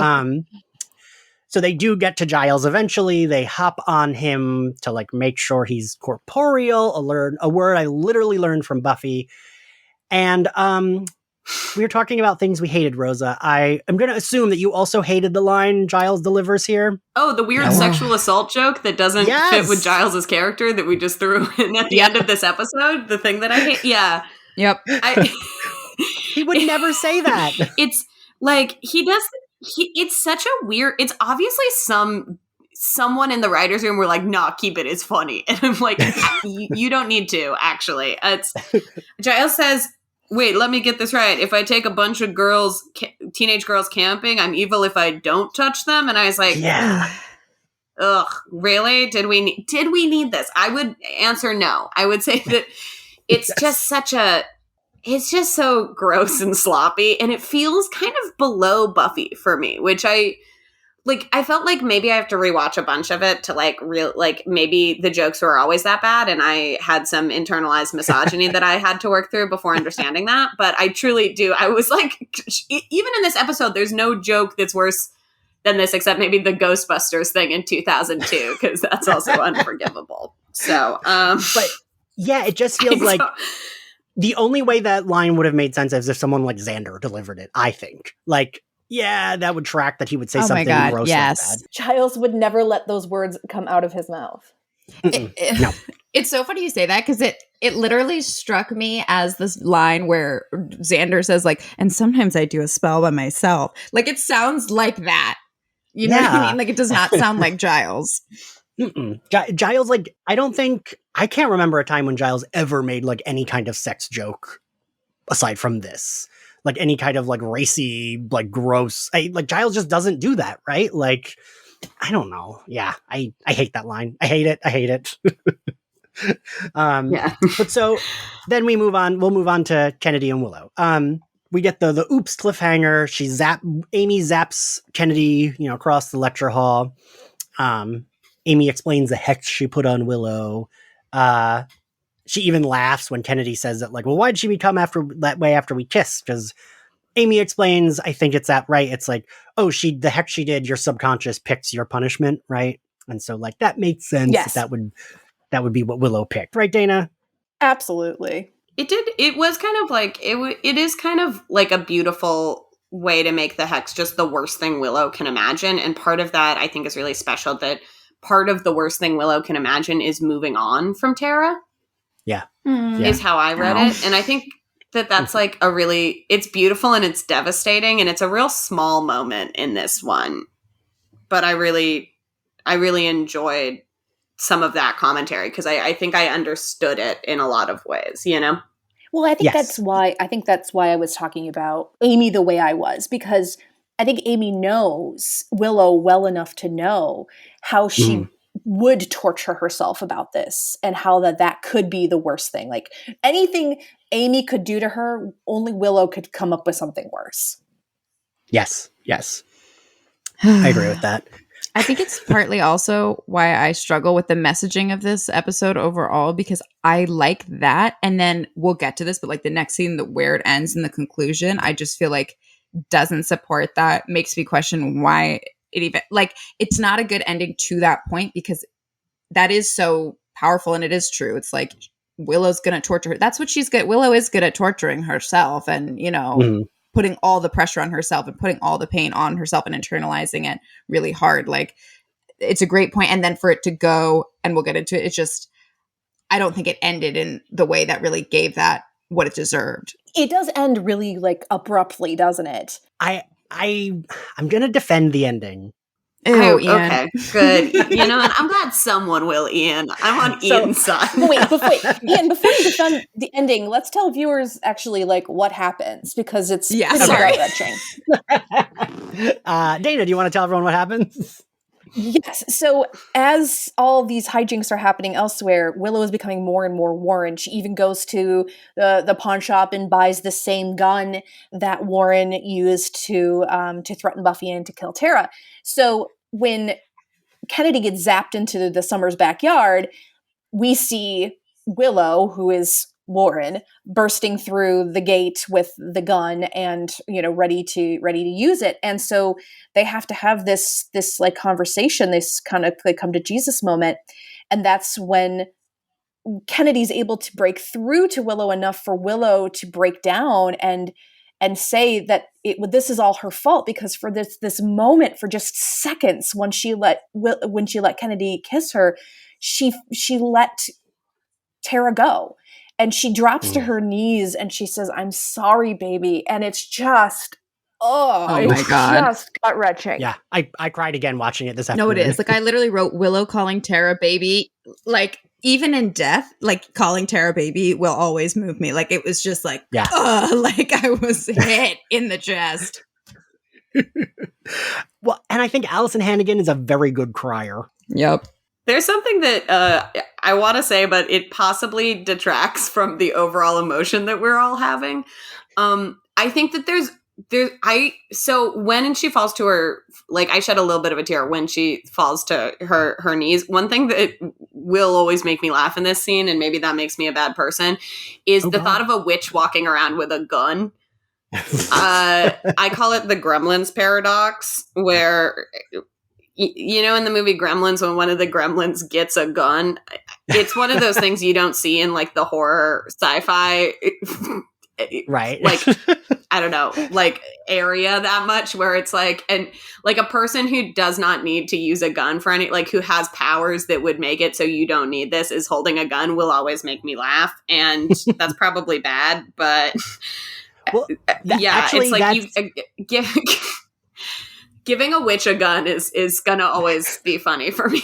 So they do get to Giles eventually. They hop on him to like make sure he's corporeal, a word I literally learned from Buffy. And we were talking about things we hated, Rosa. I am going to assume that you also hated the line Giles delivers here. Oh, the weird sexual assault joke that doesn't fit with Giles's character that we just threw in at the end of this episode. The thing that I hate. Yeah. Yep. He would never say that. It's like he does. It's such a weird. It's obviously someone in the writers' room were like, "Nah, keep it. It's funny." And I'm like, "You don't need to." Actually, Giles says, "Wait, let me get this right. If I take a bunch of girls, teenage girls camping, I'm evil if I don't touch them." And I was like, "Yeah, ugh, really? Did we need this?" I would answer no. I would say that it's just such a. It's just so gross and sloppy, and it feels kind of below Buffy for me, which I felt like maybe I have to rewatch a bunch of it to maybe the jokes were always that bad and I had some internalized misogyny that I had to work through before understanding that. But I truly do. I was like, even in this episode, there's no joke that's worse than this, except maybe the Ghostbusters thing in 2002, because that's also unforgivable. So, but yeah, it just feels like the only way that line would have made sense is if someone like Xander delivered it, I think. Like, yeah, that would track that he would say something gross like that. Giles would never let those words come out of his mouth. No. It's so funny you say that, because it literally struck me as this line where Xander says like, and sometimes I do a spell by myself. Like, it sounds like that. You know what I mean? Like, it does not sound like Giles. Giles, like, I can't remember a time when Giles ever made like any kind of sex joke aside from this. Like any kind of like racy, like gross. Giles just doesn't do that, right? Like, I don't know. Yeah, I hate that line. I hate it. But so then we'll move on to Kennedy and Willow. We get the oops cliffhanger. Amy zaps Kennedy, across the lecture hall. Amy explains the hex she put on Willow. She even laughs when Kennedy says that, like, well, why'd she become that way after we kissed? Because Amy explains, I think it's that, right? It's like, oh, the hex she did, your subconscious picks your punishment, right? And so, like, that makes sense. Yes. That would be what Willow picked, right, Dana? Absolutely. It did. It was kind of like it is kind of like a beautiful way to make the hex just the worst thing Willow can imagine, and part of that I think is really special. That part of the worst thing Willow can imagine is moving on from Tara. Yeah. Is how I read it. And I think that's like it's beautiful and it's devastating and it's a real small moment in this one. But I really enjoyed some of that commentary because I think I understood it in a lot of ways, Well, I think that's why I was talking about Amy the way I was, because I think Amy knows Willow well enough to know how she would torture herself about this and how that could be the worst thing. Like anything Amy could do to her, only Willow could come up with something worse. Yes. I agree with that. I think it's partly also why I struggle with the messaging of this episode overall, because I like that. And then we'll get to this, but like the next scene, where it ends in the conclusion, I just feel like doesn't support that. Makes me question why it even, like, it's not a good ending to that point, because that is so powerful and it is true. It's like Willow's going to torture her. That's what she's good. Willow is good at torturing herself. And, putting all the pressure on herself and putting all the pain on herself and internalizing it really hard. Like, it's a great point. And then for it to go, and we'll get into it, it's just, I don't think it ended in the way that really gave that what it deserved. It does end really like abruptly, doesn't it? I'm gonna defend the ending. Ew, Ian. Okay, good. You know what? I'm glad someone will, Ian. I'm on Ian's side. Wait, Ian, before you defend the ending, let's tell viewers actually like what happens, because it's pretty gut-wrenching. Dana, do you want to tell everyone what happens? Yes. So as all these hijinks are happening elsewhere, Willow is becoming more and more Warren. She even goes to the pawn shop and buys the same gun that Warren used to threaten Buffy and to kill Tara. So when Kennedy gets zapped into the Summers' backyard, we see Willow, who is Warren, bursting through the gate with the gun and, you know, ready to use it. And so they have to have this like conversation, this kind of like come to Jesus moment. And that's when Kennedy's able to break through to Willow enough for Willow to break down and say that this is all her fault, because for this moment, for just seconds, when she let Kennedy kiss her, she let Tara go. And she drops to her knees and she says, "I'm sorry, baby." And it's just, oh my God. Just gut-wrenching. Yeah, I cried again watching it this afternoon. No, it is. Like, I literally wrote Willow calling Tara baby. Like, even in death, like, calling Tara baby will always move me. Like, it was just like, like I was hit in the chest. Well, and I think Allison Hannigan is a very good crier. Yep. There's something that I want to say, but it possibly detracts from the overall emotion that we're all having. I think that so when she falls to her, like, I shed a little bit of a tear when she falls to her knees. One thing that will always make me laugh in this scene, and maybe that makes me a bad person, is the thought of a witch walking around with a gun. I call it the Gremlins Paradox, where, you know, in the movie Gremlins, when one of the gremlins gets a gun, it's one of those things you don't see in like the horror sci-fi, right? Like, I don't know, like area that much, where it's like, and like a person who does not need to use a gun for any, like, who has powers that would make it so you don't need this, is holding a gun, will always make me laugh. And that's probably bad, but well, it's like giving a witch a gun is gonna always be funny for me.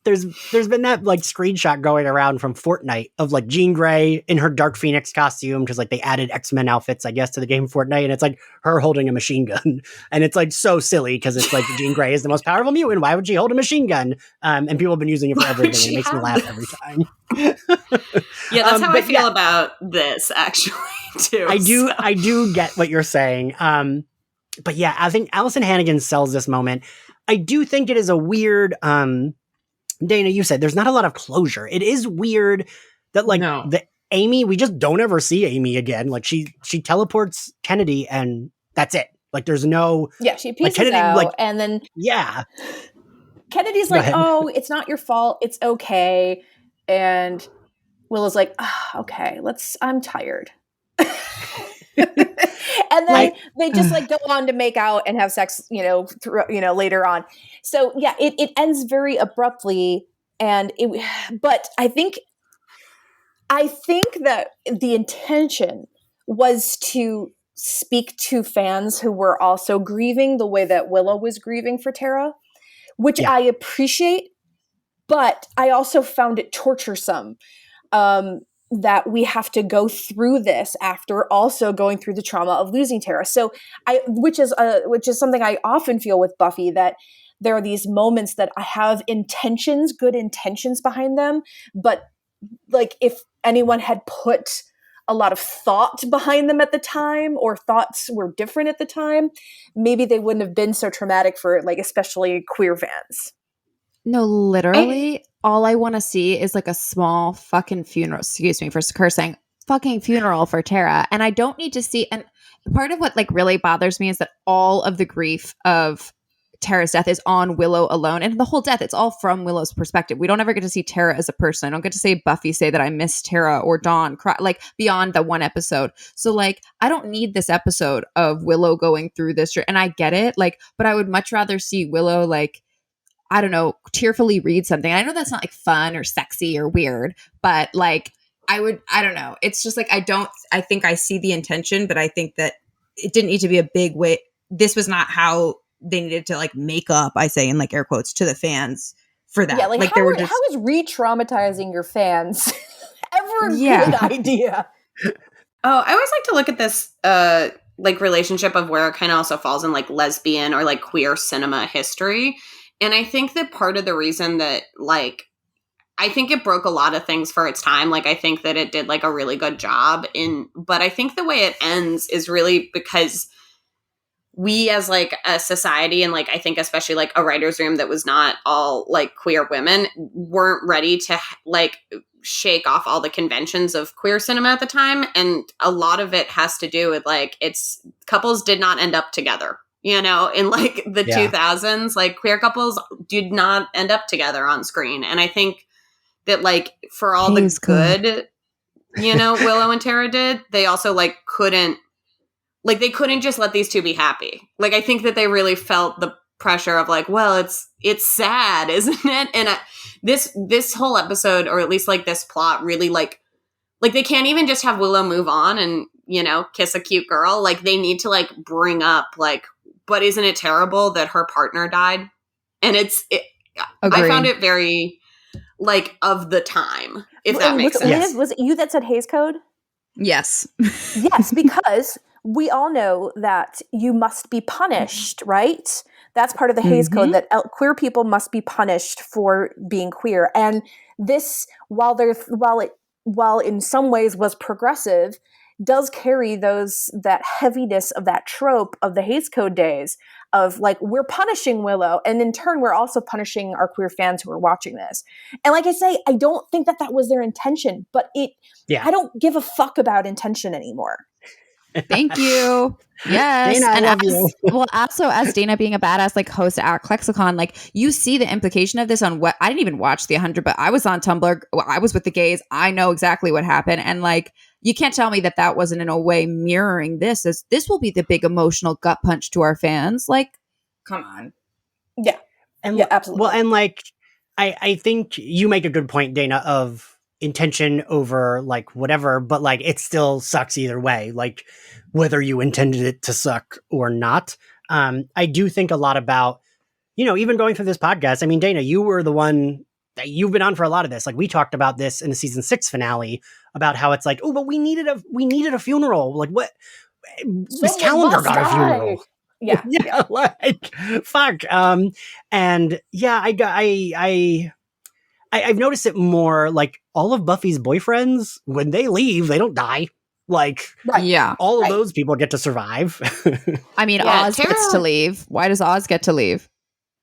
There's been that like screenshot going around from Fortnite of like Jean Grey in her Dark Phoenix costume, because like they added X-Men outfits, I guess, to the game Fortnite, and it's like her holding a machine gun, and it's like so silly because it's like Jean Grey is the most powerful mutant. Why would she hold a machine gun? And people have been using it for everything, and it makes me laugh every time. Yeah, that's how I feel about this actually too. I do get what you're saying. But yeah, I think Allison Hannigan sells this moment. I do think it is a weird, Dana, you said there's not a lot of closure. It is weird that like the Amy, we just don't ever see Amy again. Like she teleports Kennedy and that's it. Like there's no, she pieces like, Kennedy, out, like, and then Go Kennedy's like, ahead. "Oh, it's not your fault. It's okay." And Willow's like, "Okay, I'm tired." And then they just like go on to make out and have sex, later on. So yeah, it ends very abruptly, but I think that the intention was to speak to fans who were also grieving the way that Willow was grieving for Tara, which I appreciate, but I also found it torturesome. That we have to go through this after also going through the trauma of losing Tara. So which is something I often feel with Buffy, that there are these moments that I have good intentions behind them. But like if anyone had put a lot of thought behind them at the time, or thoughts were different at the time, maybe they wouldn't have been so traumatic for like, especially queer fans. No, literally, all I want to see is like a small fucking funeral. Excuse me for cursing. Fucking funeral for Tara. And I don't need to see. And part of what like really bothers me is that all of the grief of Tara's death is on Willow alone. And the whole death, it's all from Willow's perspective. We don't ever get to see Tara as a person. I don't get to say Buffy say that I miss Tara or Dawn cry, like beyond the one episode. So like, I don't need this episode of Willow going through this. And I get it. Like, but I would much rather see Willow, like, I don't know, tearfully read something. I know that's not like fun or sexy or weird, but like, I don't know. It's just like, I think I see the intention, but I think that it didn't need to be a big way. This was not how they needed to like make up, I say in like air quotes, to the fans for that. Yeah, like how is re-traumatizing your fans ever a good idea? Oh, I always like to look at this like relationship of where it kind of also falls in like lesbian or like queer cinema history. And I think that part of the reason that like, I think it broke a lot of things for its time. Like, I think that it did like a really good job but I think the way it ends is really because we as like a society and like, I think especially like a writer's room that was not all like queer women weren't ready to like shake off all the conventions of queer cinema at the time. And a lot of it has to do with like, couples did not end up together. You know, in like the 2000s, like queer couples did not end up together on screen. And I think that like for all the good, you know, Willow and Tara did, they also like couldn't just let these two be happy. Like, I think that they really felt the pressure of like, well, it's sad, isn't it? And this whole episode, or at least like this plot really like they can't even just have Willow move on and, you know, kiss a cute girl. Like they need to like bring up like, but isn't it terrible that her partner died? And I found it very like of the time, if that makes sense. Was it you that said Hays Code? Yes. Yes, because we all know that you must be punished, right? That's part of the Hays Code, that queer people must be punished for being queer. And this, while in some ways was progressive, does carry that heaviness of that trope of the Hays Code days of like, we're punishing Willow. And in turn, we're also punishing our queer fans who are watching this. And like I say, I don't think that was their intention, but I don't give a fuck about intention anymore. Thank you. Yes. Dana, and I love you. Well, also as Dana being a badass like host at Lexicon, like you see the implication of this on what I didn't even watch the 100, but I was on Tumblr. I was with the gays. I know exactly what happened. And like, you can't tell me that wasn't in a way mirroring this, as this will be the big emotional gut punch to our fans. Like, come on. Yeah. And yeah, absolutely. Well, and like, I think you make a good point, Dana, of intention over like whatever, but like it still sucks either way, like whether you intended it to suck or not. I do think a lot about, you know, even going through this podcast. I mean, Dana, you were the one that you've been on for a lot of this. Like we talked about this in the season 6 finale about how it's like, oh, but we needed a funeral. Like what? Miss Calendar got a funeral. Yeah. Like fuck. And yeah, I've noticed it more, like all of Buffy's boyfriends, when they leave, they don't die. Like, all of those people get to survive. I mean, Oz gets to leave. Why does Oz get to leave?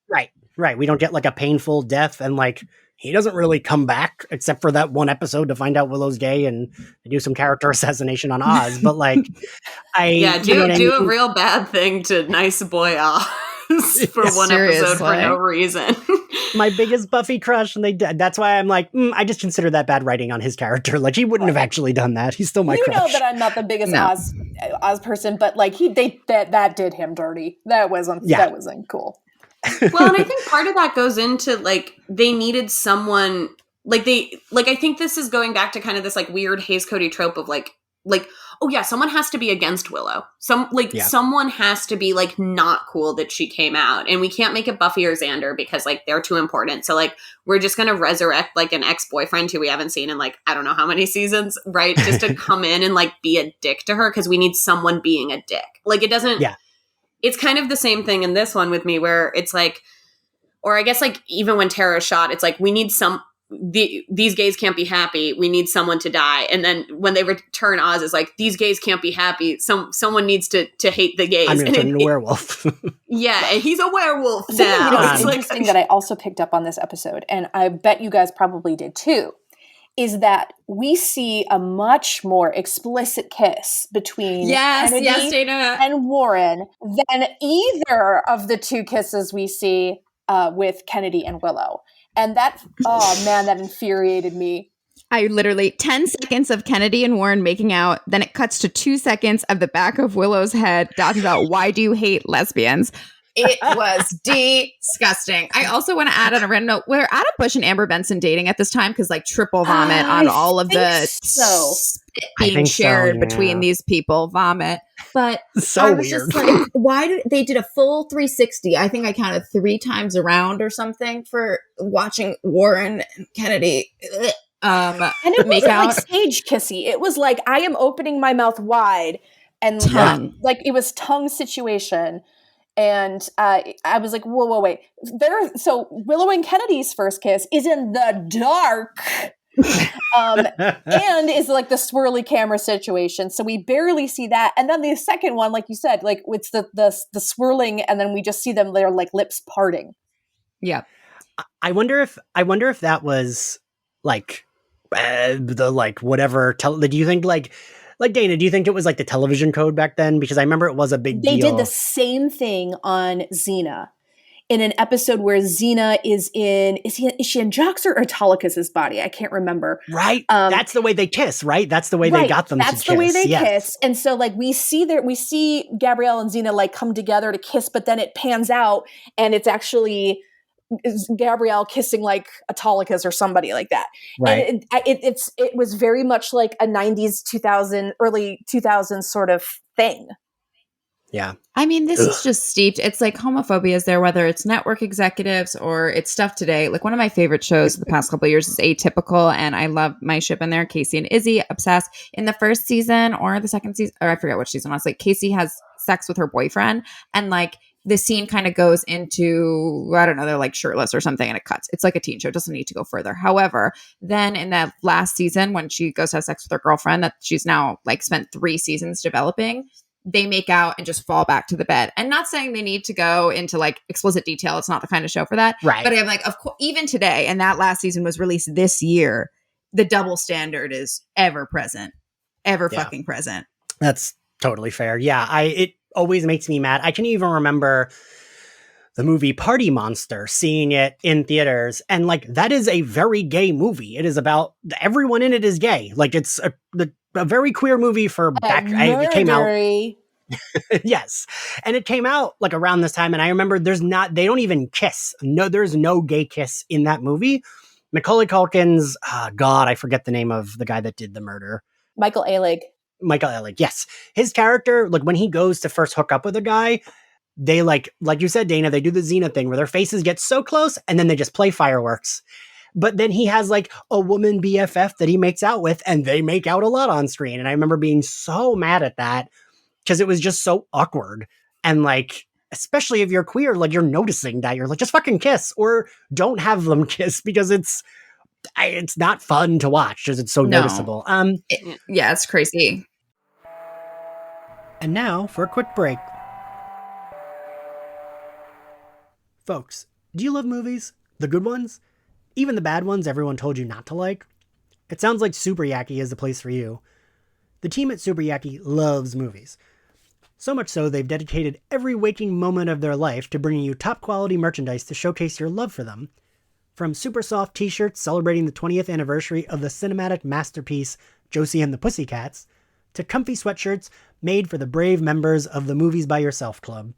Right. We don't get like a painful death, and like he doesn't really come back except for that one episode to find out Willow's gay and do some character assassination on Oz. But like, do a real bad thing to nice boy Oz. For one episode for no reason. My biggest Buffy crush, and they did. That's why I'm like, I just consider that bad writing on his character. Like he wouldn't have actually done that. He's still my crush. You know that I'm not the biggest Oz person, but like that did him dirty. That wasn't cool. Well, and I think part of that goes into like they needed someone I think this is going back to kind of this like weird Hays Cody trope of like oh yeah, someone has to be against Willow. Someone has to be like not cool that she came out, and we can't make it Buffy or Xander because like they're too important. So like we're just gonna resurrect like an ex-boyfriend who we haven't seen in like I don't know how many seasons, right? Just to come in and like be a dick to her because we need someone being a dick. Like it doesn't. Yeah. It's kind of the same thing in this one with me where it's like, or I guess like even when Tara is shot, it's like we need these gays can't be happy. We need someone to die. And then when they return Oz, it's like, these gays can't be happy. Someone needs to hate the gays. I'm going to turn into a werewolf. Yeah, and he's a werewolf now. It's interesting that I also picked up on this episode, and I bet you guys probably did too, is that we see a much more explicit kiss between Kennedy Dana. and Warren than either of the two kisses we see with Kennedy and Willow. And that, oh man, that infuriated me. I literally 10 seconds of Kennedy and Warren making out, then it cuts to 2 seconds of the back of Willow's head talking about why do you hate lesbians? It was disgusting. I also want to add on a random note, were Adam Bush and Amber Benson dating at this time? Because like triple vomit on all of the spit being shared between these people. Vomit. But so I was weird. just like, why did they did a full 360? I think I counted 3 times around or something for watching Warren and Kennedy. And it wasn't like stage kissy. It was like I am opening my mouth wide and like it was tongue situation. And I was like, whoa, wait. So Willow and Kennedy's first kiss is in the dark and is like the swirly camera situation. So we barely see that. And then the second one, like you said, like it's the swirling and then we just see them, their like lips parting. Yeah. I wonder if that was like the like whatever. Do you think like Dana, do you think it was like the television code back then? Because I remember it was a big deal. They did the same thing on Xena in an episode where Xena is she in Jox or Autolycus's body? I can't remember. Right. That's the way they kiss, right? That's the way they got them to kiss. That's the way they kiss. And so like we see Gabrielle and Xena like come together to kiss, but then it pans out and it's actually Gabrielle kissing like Autolycus or somebody like that. Right. And it was very much like a 90s, 2000, early 2000s sort of thing. Yeah. I mean, this is just steeped. It's like homophobia is there, whether it's network executives or it's stuff today. Like one of my favorite shows the past couple of years is Atypical. And I love my ship in there, Casey and Izzy, obsessed. In the first season or the second season, or I forget which season it was, like Casey has sex with her boyfriend and like the scene kind of goes into, I don't know, they're like shirtless or something and it cuts. It's like a teen show. It doesn't need to go further. However, then in that last season, when she goes to have sex with her girlfriend that she's now like spent 3 seasons developing, they make out and just fall back to the bed. And not saying they need to go into like explicit detail. It's not the kind of show for that. Right. But I'm like, of course, even today, and that last season was released this year, the double standard is ever present, fucking present. That's totally fair. Yeah. It always makes me mad. I can even remember the movie Party Monster, seeing it in theaters. And like, that is a very gay movie. It is about everyone in it is gay. Like it's a very queer movie for back. It came out. Yes. And it came out like around this time. And I remember they don't even kiss. No, there's no gay kiss in that movie. Macaulay Culkin's, God, I forget the name of the guy that did the murder. Michael Ehrlich, yes. His character, like when he goes to first hook up with a guy, they like you said, Dana, they do the Xena thing where their faces get so close and then they just play fireworks. But then he has like a woman BFF that he makes out with and they make out a lot on screen. And I remember being so mad at that because it was just so awkward. And like, especially if you're queer, like you're noticing that you're like, just fucking kiss or don't have them kiss because it's not fun to watch because it's so noticeable. Yeah, it's crazy. And now for a quick break. Folks, do you love movies? The good ones? Even the bad ones everyone told you not to like? It sounds like Super Yaki is the place for you. The team at Super Yaki loves movies. So much so they've dedicated every waking moment of their life to bringing you top quality merchandise to showcase your love for them. From super soft t-shirts celebrating the 20th anniversary of the cinematic masterpiece Josie and the Pussycats, to comfy sweatshirts made for the brave members of the Movies by Yourself Club.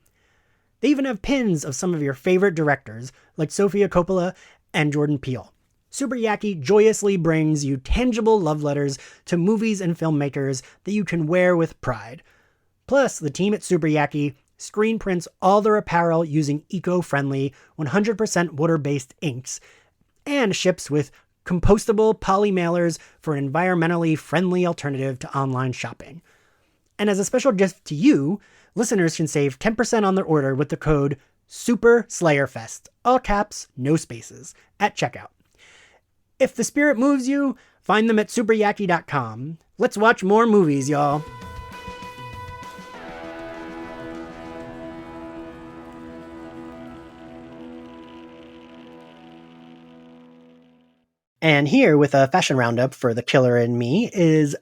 They even have pins of some of your favorite directors, like Sofia Coppola and Jordan Peele. Super Yaki joyously brings you tangible love letters to movies and filmmakers that you can wear with pride. Plus, the team at Super Yaki screen prints all their apparel using eco-friendly, 100% water-based inks, and ships with compostable poly mailers for an environmentally friendly alternative to online shopping. And as a special gift to you, listeners can save 10% on their order with the code SUPERSlayerFest, all caps, no spaces, at checkout. If the spirit moves you, find them at superyaki.com. Let's watch more movies, y'all. And here with a fashion roundup for The Killer in Me is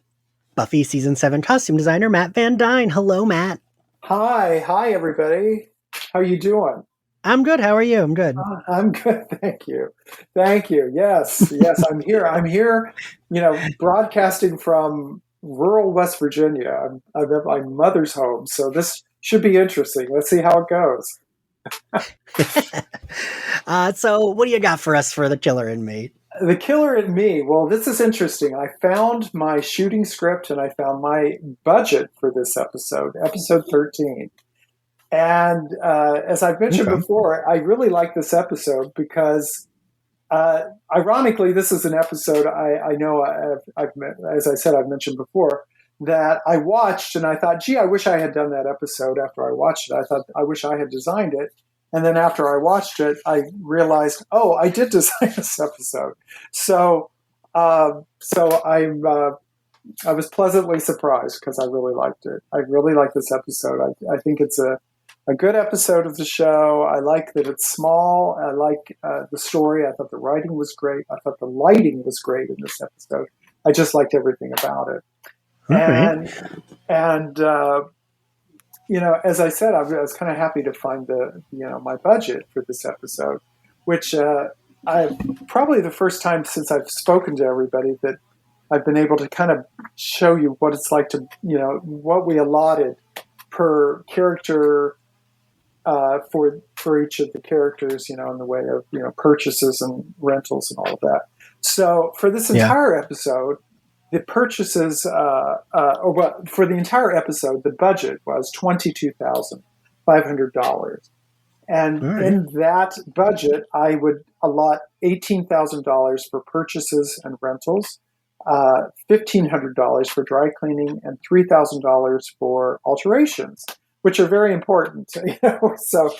Buffy Season 7 costume designer Matt Van Dyne. Hello, Matt. Hi, everybody. How are you doing? I'm good. How are you? I'm good. I'm good. Thank you. Yes, I'm here. Broadcasting from rural West Virginia. I'm at my mother's home, so this should be interesting. Let's see how it goes. So what do you got for us for The Killer in Me? The Killer in Me. Well, this is interesting. I found my shooting script and I found my budget for this episode 13. And as I've mentioned before, I really like this episode because, ironically, this is an episode I know I've as I said, I've mentioned before, that I watched and I thought, gee, I wish I had done that episode after I watched it. I thought, I wish I had designed it. And then after I watched it, I realized, oh, I did design this episode. So I was pleasantly surprised because I really liked it. I really like this episode. I think it's a good episode of the show. I like that it's small. I like the story. I thought the writing was great. I thought the lighting was great in this episode. I just liked everything about it. Okay. And as I said, I was kind of happy to find my budget for this episode, which I probably the first time since I've spoken to everybody that I've been able to kind of show you what it's like to, what we allotted per character for each of the characters, in the way of, purchases and rentals and all of that. So for this entire episode, the purchases, for the entire episode, the budget was $22,500. And in that budget, I would allot $18,000 for purchases and rentals, $1,500 for dry cleaning, and $3,000 for alterations, which are very important. So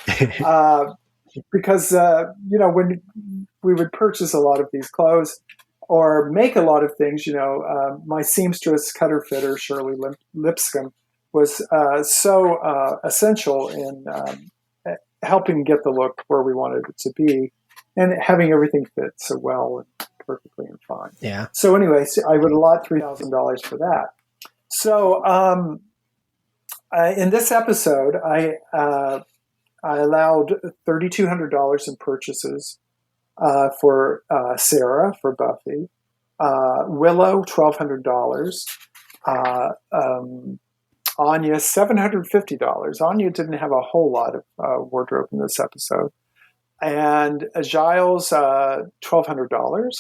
because when we would purchase a lot of these clothes or make a lot of things, my seamstress cutter fitter Shirley Lipscomb was so essential in helping get the look where we wanted it to be and having everything fit so well and perfectly and fine. Yeah. So anyway, I would allot $3,000 for that. So in this episode, I allowed $3,200 in purchases for Sarah, for Buffy, Willow, $1,200, Anya, $750. Anya didn't have a whole lot of wardrobe in this episode. And Giles, $1,200,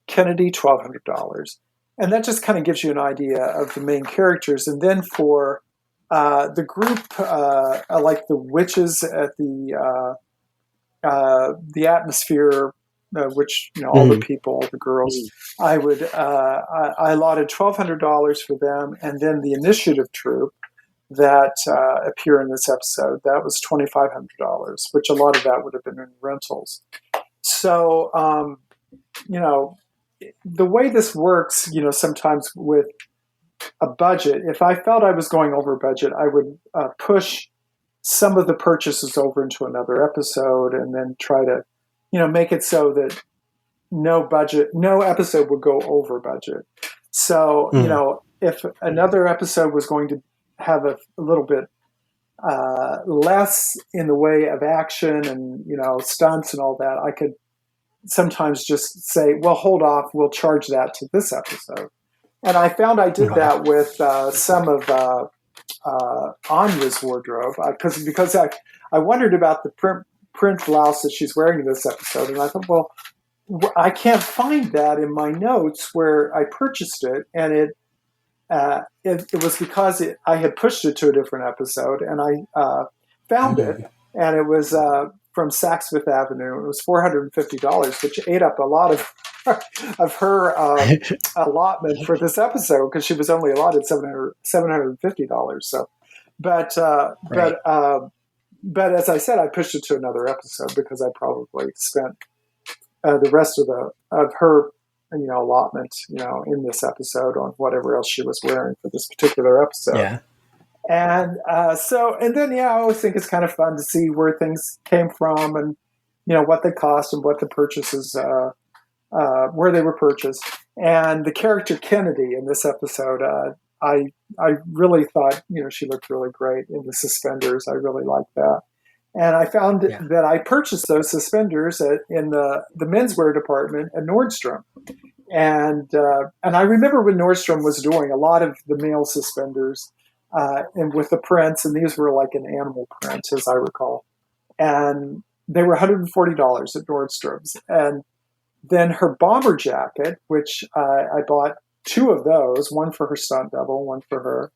Kennedy, $1,200. And that just kind of gives you an idea of the main characters. And then for the group, like the witches at the atmosphere, which all the people, all the girls, I allotted $1,200 for them, and then the initiative troop that appear in this episode, that was $2,500, which a lot of that would have been in rentals. So the way this works, sometimes with a budget, if I felt I was going over budget, I would push some of the purchases over into another episode and then try to, make it so that no episode would go over budget. So, if another episode was going to have a little bit less in the way of action and, stunts and all that, I could sometimes just say, well, hold off, we'll charge that to this episode. And I found I did that with some of Anya's wardrobe because I wondered about the print blouse that she's wearing in this episode. And I thought, well, I can't find that in my notes where I purchased it. And it was because I had pushed it to a different episode, and I found it, and it was from Saks Fifth Avenue. It was $450, which ate up a lot of her allotment for this episode because she was only allotted $750. So, but as I said, I pushed it to another episode because I probably spent the rest of her allotment, in this episode on whatever else she was wearing for this particular episode. Yeah. And then I always think it's kind of fun to see where things came from and, what they cost and what the purchases where they were purchased. And the character Kennedy in this episode, I really thought, she looked really great in the suspenders. I really liked that. And I found that I purchased those suspenders in the menswear department at Nordstrom. And I remember when Nordstrom was doing a lot of the male suspenders and with the prints, and these were like an animal print, as I recall. And they were $140 at Nordstrom's. And then her bomber jacket, which I bought 2 of those, one for her stunt double, one for her.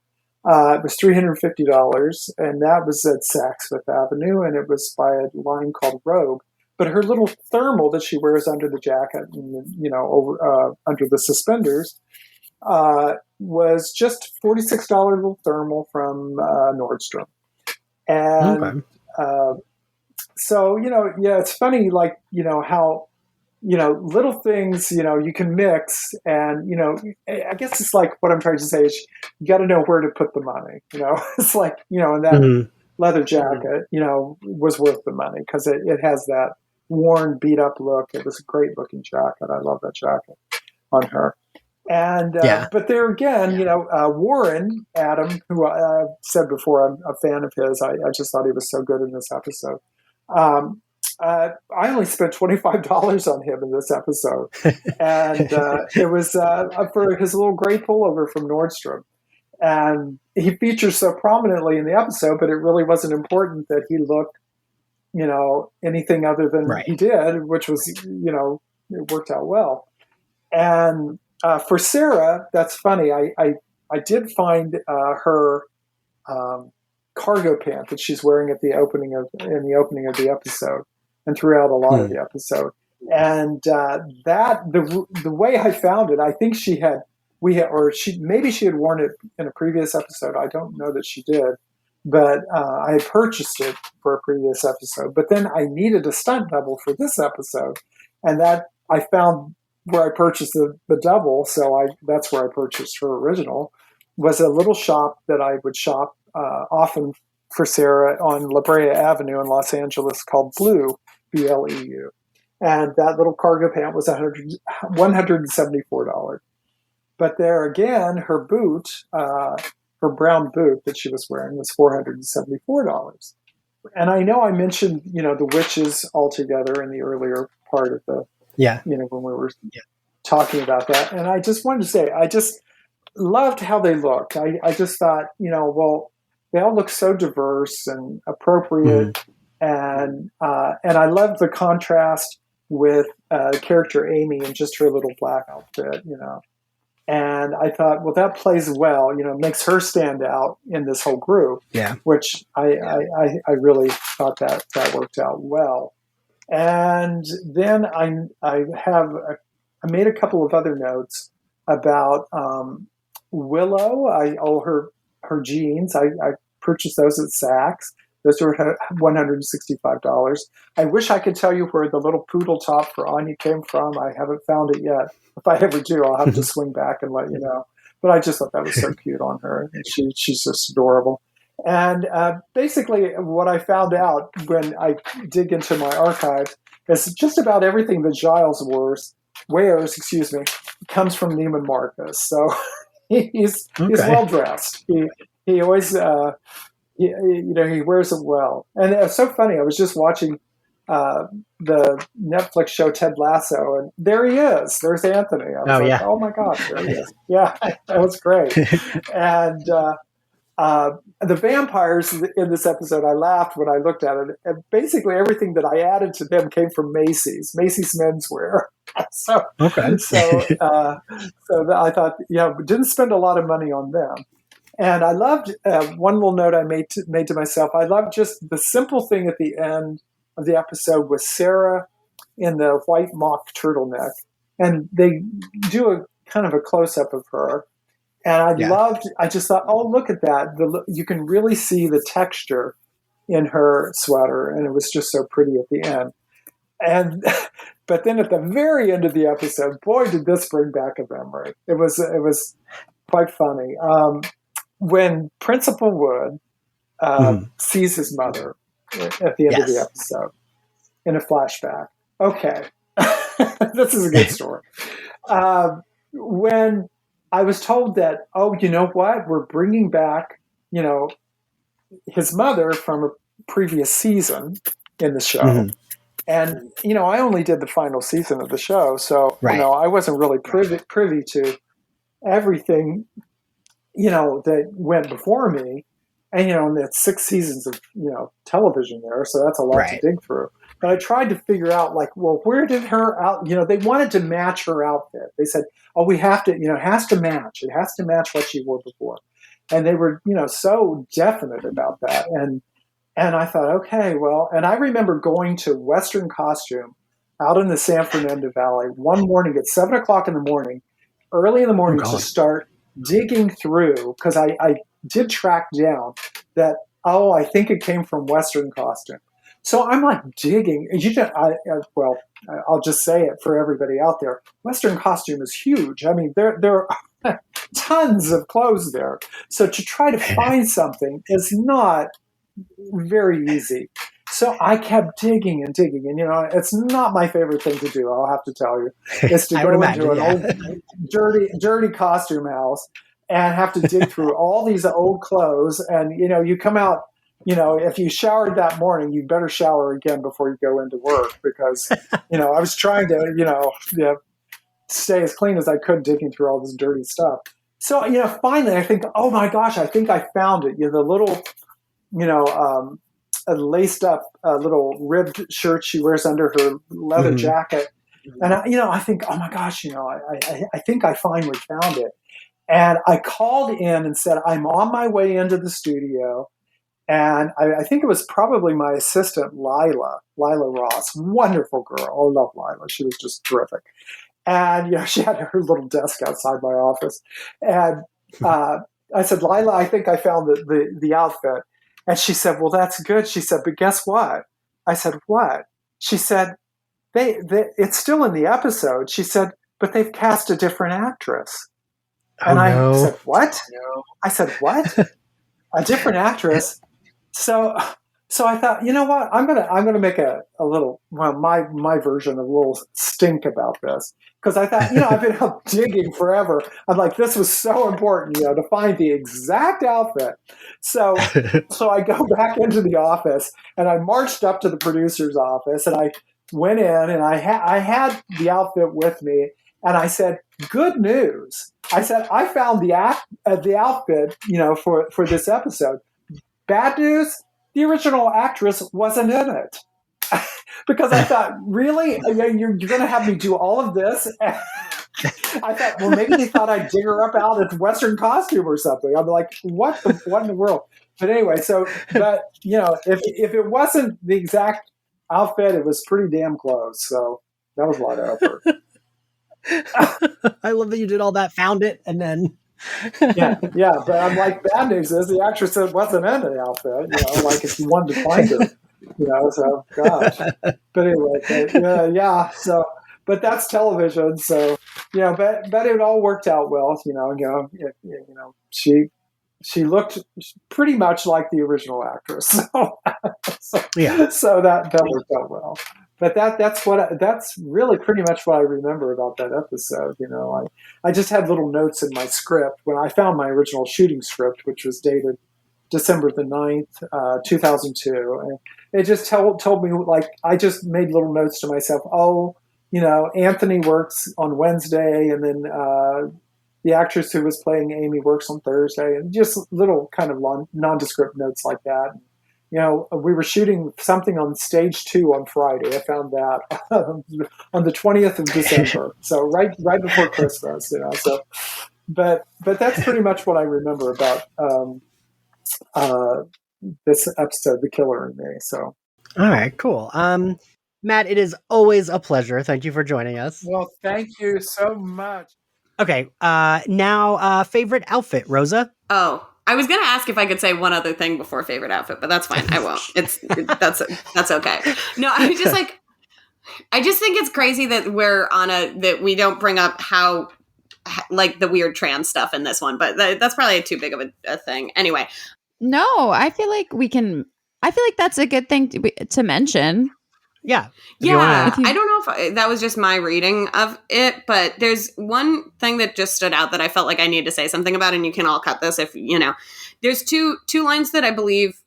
It was $350, and that was at Saks Fifth Avenue, and it was by a line called Rogue. But her little thermal that she wears under the jacket, and, over under the suspenders, was just $46 little thermal from Nordstrom. And so, it's funny, like, how, little things, you can mix, and, I guess it's like what I'm trying to say is you got to know where to put the money, it's like, and that leather jacket, was worth the money because it has that worn, beat up look. It was a great looking jacket. I love that jacket on her. And, but there again, Warren Adam, who I've said before, I'm a fan of his. I just thought he was so good in this episode. I only spent $25 on him in this episode, and it was for his little gray pullover from Nordstrom. And he features so prominently in the episode, but it really wasn't important that he looked, anything other than he did, which was, it worked out well. And for Sarah, that's funny. I did find her cargo pant that she's wearing in the opening of the episode, and throughout a lot of the episode. And the way I found it, I think she had worn it in a previous episode. I don't know that she did, but I had purchased it for a previous episode. But then I needed a stunt double for this episode, and that I found where I purchased the double. So that's where I purchased her original, was a little shop that I would shop often for Sarah on La Brea Avenue in Los Angeles called Blue, BLEU. And that little cargo pant was $174. But there again, her boot, her brown boot that she was wearing was $474. And I know I mentioned, the witches altogether in the earlier part of the, when we were talking about that. And I just wanted to say, I just loved how they looked. I just thought, well, they all look so diverse and appropriate. And I love the contrast with character Amy and just her little black outfit, And I thought, well, that plays well, makes her stand out in this whole group. Yeah. Which I really thought that worked out well. And then I made a couple of other notes about Willow. Her jeans. I purchased those at Saks. Those were $165. I wish I could tell you where the little poodle top for Anya came from. I haven't found it yet. If I ever do, I'll have to swing back and let you know. But I just thought that was so cute on her. She's just adorable. And basically what I found out when I dig into my archives is just about everything that Giles wears, comes from Neiman Marcus. So he's well-dressed. He always... he wears it well. And it's so funny. I was just watching the Netflix show Ted Lasso, and there he is. There's Anthony. I was oh my gosh, there he is. Yeah, that was great. And the vampires in this episode, I laughed when I looked at it. And basically everything that I added to them came from Macy's menswear. So I thought, didn't spend a lot of money on them. And I loved one little note I made to myself. I loved just the simple thing at the end of the episode with Sarah in the white mock turtleneck. And they do a kind of a close-up of her. And I just thought, oh, look at that. You can really see the texture in her sweater. And it was just so pretty at the end. But then at the very end of the episode, boy, did this bring back a memory. It was quite funny. When Principal Wood sees his mother at the end of the episode in a flashback. Okay. this is a good story. When I was told that, oh, you know what? We're bringing back, his mother from a previous season in the show. Mm-hmm. And, I only did the final season of the show. So, I wasn't really privy to everything, that went before me. And, and it's 6 seasons of, television there. So that's a lot to dig through. But I tried to figure out, where did her out, they wanted to match her outfit. They said, oh, we have to, it has to match. It has to match what she wore before. And they were, so definite about that. And I thought, okay, well, and I remember going to Western Costume out in the San Fernando Valley one morning at 7:00 in the morning, early in the morning to start digging through, because I did track down that, I think it came from Western Costume. So I'm digging. I'll just say it for everybody out there. Western Costume is huge. I mean, there are tons of clothes there. So to try to find something is not very easy. So I kept digging and digging. And, it's not my favorite thing to do, I'll have to tell you. It's to go into an old, dirty costume house and have to dig through all these old clothes. And, you come out, if you showered that morning, you better shower again before you go into work, because, I was trying to, stay as clean as I could digging through all this dirty stuff. So, finally I think, oh my gosh, I think I found it. The little, a laced up little ribbed shirt she wears under her leather jacket. And, I think, oh my gosh, I think I finally found it. And I called in and said, I'm on my way into the studio. And I think it was probably my assistant, Lila Ross, wonderful girl. I love Lila. She was just terrific. And, she had her little desk outside my office. And I said, Lila, I think I found the outfit. And she said, well, that's good. She said, but guess what? I said, what? She said, it's still in the episode. She said, but they've cast a different actress. And I said, what? No. I said, what? A different actress? So I thought, you know what? I'm gonna make a little, my version of a little stink about this, because I thought, I've been out digging forever. I'm like, this was so important, to find the exact outfit. So I go back into the office and I marched up to the producer's office and I went in and I had the outfit with me and I said, good news. I said, I found the outfit, for this episode. Bad news, the original actress wasn't in it. Because I thought, really? You're going to have me do all of this? I thought, well, maybe they thought I'd dig her up out at Western Costume or something. I'm like, what in the world? But anyway, if it wasn't the exact outfit, it was pretty damn close. So that was a lot of effort. I love that you did all that, found it, and then... yeah. But I'm like, bad news is the actress wasn't in the outfit. If you wanted to find her, so gosh. But anyway, yeah. So, but that's television. So, but it all worked out well. She looked pretty much like the original actress. So that worked out well. But that's really pretty much what I remember about that episode. I just had little notes in my script when I found my original shooting script, which was dated December the 9th, 2002. And it just told me, I just made little notes to myself. Oh, Anthony works on Wednesday, and then the actress who was playing Amy works on Thursday, and just little kind of nondescript notes like that. We were shooting something on stage 2 on Friday. I found that on the 20th of December. So right before Christmas, so, but that's pretty much what I remember about, this episode, The Killer in Me. So. All right, cool. Matt, it is always a pleasure. Thank you for joining us. Well, thank you so much. Okay. Now, favorite outfit, Rosa? Oh, I was going to ask if I could say one other thing before favorite outfit, but that's fine. I won't. That's okay. No, I just think it's crazy that that we don't bring up how, the weird trans stuff in this one, but that's probably too big of a thing. Anyway. No, I feel like that's a good thing to mention. Yeah. Yeah. I don't know if that was just my reading of it, but there's one thing that just stood out that I felt like I need to say something about, and you can all cut this if, there's two lines that I believe,